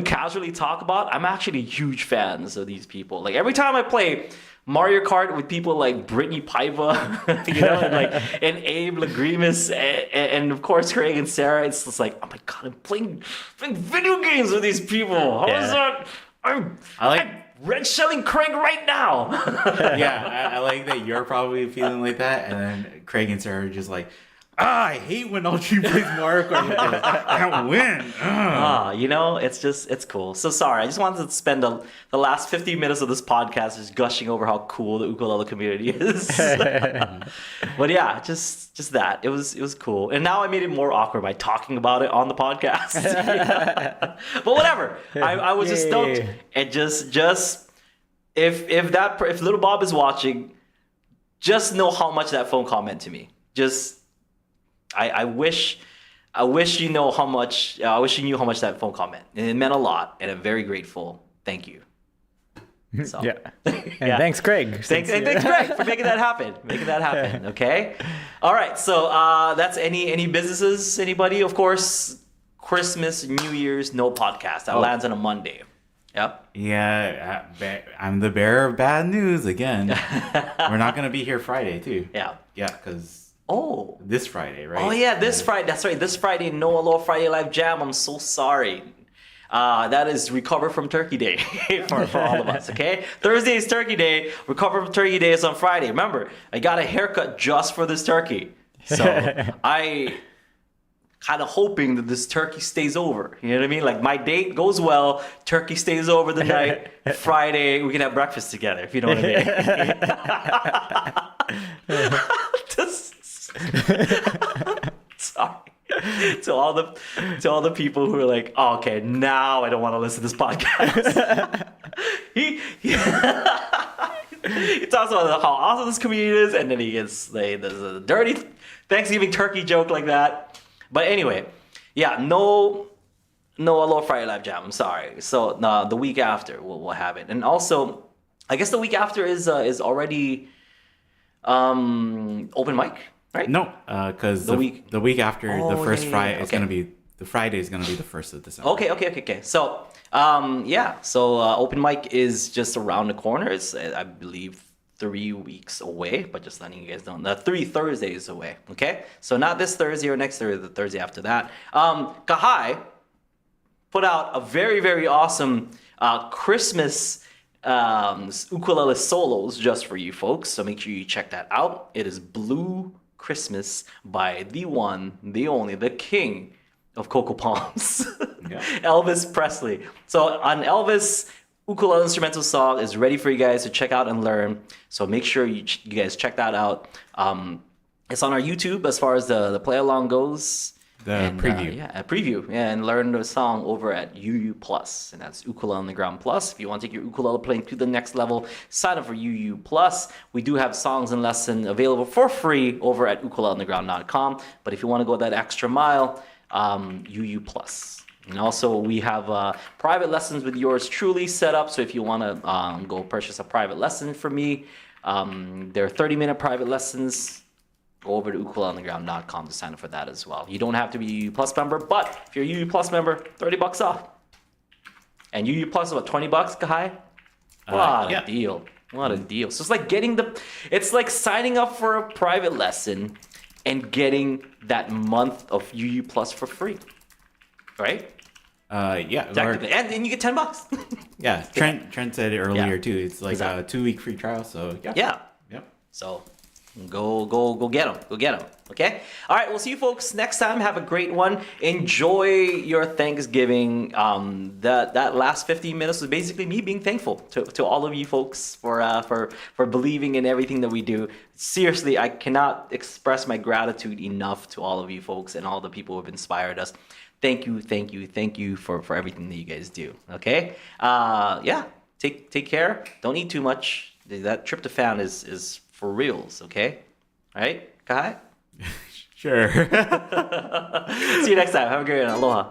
casually talk about, I'm actually huge fans of these people. Like every time I play Mario Kart with people like Brittany Paiva, and Abe Lagrimas, and of course Craig and Sarah, it's just like, oh my God, I'm playing video games with these people. How is that? I'm red shelling Craig right now. I like that you're probably feeling like that, and then Craig and Sarah are just like, I hate when Aldrine plays Mario Kart. I can't win. It's cool. So sorry, I just wanted to spend the last 50 minutes of this podcast just gushing over how cool the ukulele community is. But yeah, just that. It was cool. And now I made it more awkward by talking about it on the podcast. But whatever. I was just stoked. And just if little Bob is watching, just know how much that phone call meant to me. Just I wish you know how much. I wish you knew how much that phone call meant. And it meant a lot, and I'm very grateful. Thank you. So. Yeah. And thanks, Craig. Thanks, Greg, for making that happen. Okay. All right. So that's any businesses. Anybody? Of course, Christmas, New Year's, no podcast. That lands on a Monday. Yep. Yeah, I'm the bearer of bad news again. We're not gonna be here Friday too. Yeah. Yeah, because Oh. this Friday, right? Oh yeah, this Friday. That's right. This Friday, no Aloha Friday Live Jam. I'm so sorry. That is Recover from Turkey Day for all of us, okay? Thursday is Turkey Day. Recover from Turkey Day is on Friday. Remember, I got a haircut just for this turkey. So I kind of hoping that this turkey stays over. You know what I mean? Like my date goes well, turkey stays over the night. Friday, we can have breakfast together, if you know what I mean. Sorry. to all the people who are like, oh, okay, now I don't want to listen to this podcast. he talks about how awesome this community is, and then he gets there's a dirty Thanksgiving turkey joke like that. But anyway, yeah, no Aloha Friday Live Jam. I'm sorry. So the week after we'll have it, and also I guess the week after is already open mic. Right? No, because the week after the first Friday is gonna be the Friday is gonna be the 1st of December. Okay. So open mic is just around the corner. It's I believe 3 weeks away, but just letting you guys know, 3 Thursdays away. Okay, so not this Thursday or next Thursday, the Thursday after that. Kahai put out a very, very awesome Christmas ukulele solos just for you folks. So make sure you check that out. It is Blue Christmas by the one, the only, the king of Cocoa Palms, Elvis Presley. So an Elvis ukulele instrumental song is ready for you guys to check out and learn. So make sure you guys check that out. It's on our YouTube as far as the play along goes. Preview. A preview. Yeah, and learn the song over at UU Plus, and that's Ukulele on the Ground Plus. If you want to take your ukulele playing to the next level, sign up for UU Plus. We do have songs and lessons available for free over at ukuleleontheground.com. But if you want to go that extra mile, UU Plus. And also we have private lessons with yours truly set up. So if you want to go purchase a private lesson from me, there are 30-minute private lessons. Go over to ukuleleontheground.com to sign up for that as well. You don't have to be a UU Plus member, but if you're a UU Plus member, $30 off. And UU Plus is what, $20, Kahai? What a deal. What a deal. So it's like it's like signing up for a private lesson and getting that month of UU Plus for free. Right? Yeah. Exactly. And you get $10. Yeah. Trent said it earlier too. It's like a 2-week free trial. So yeah. Yep. So go get them. Go get them. Okay? All right. We'll see you folks next time. Have a great one. Enjoy your Thanksgiving. That last 15 minutes was basically me being thankful to all of you folks for believing in everything that we do. Seriously, I cannot express my gratitude enough to all of you folks and all the people who have inspired us. Thank you for everything that you guys do. Okay? Take care. Don't eat too much. That tryptophan is for reals, okay? All right, Kai? Sure. See you next time. Have a great one. Aloha.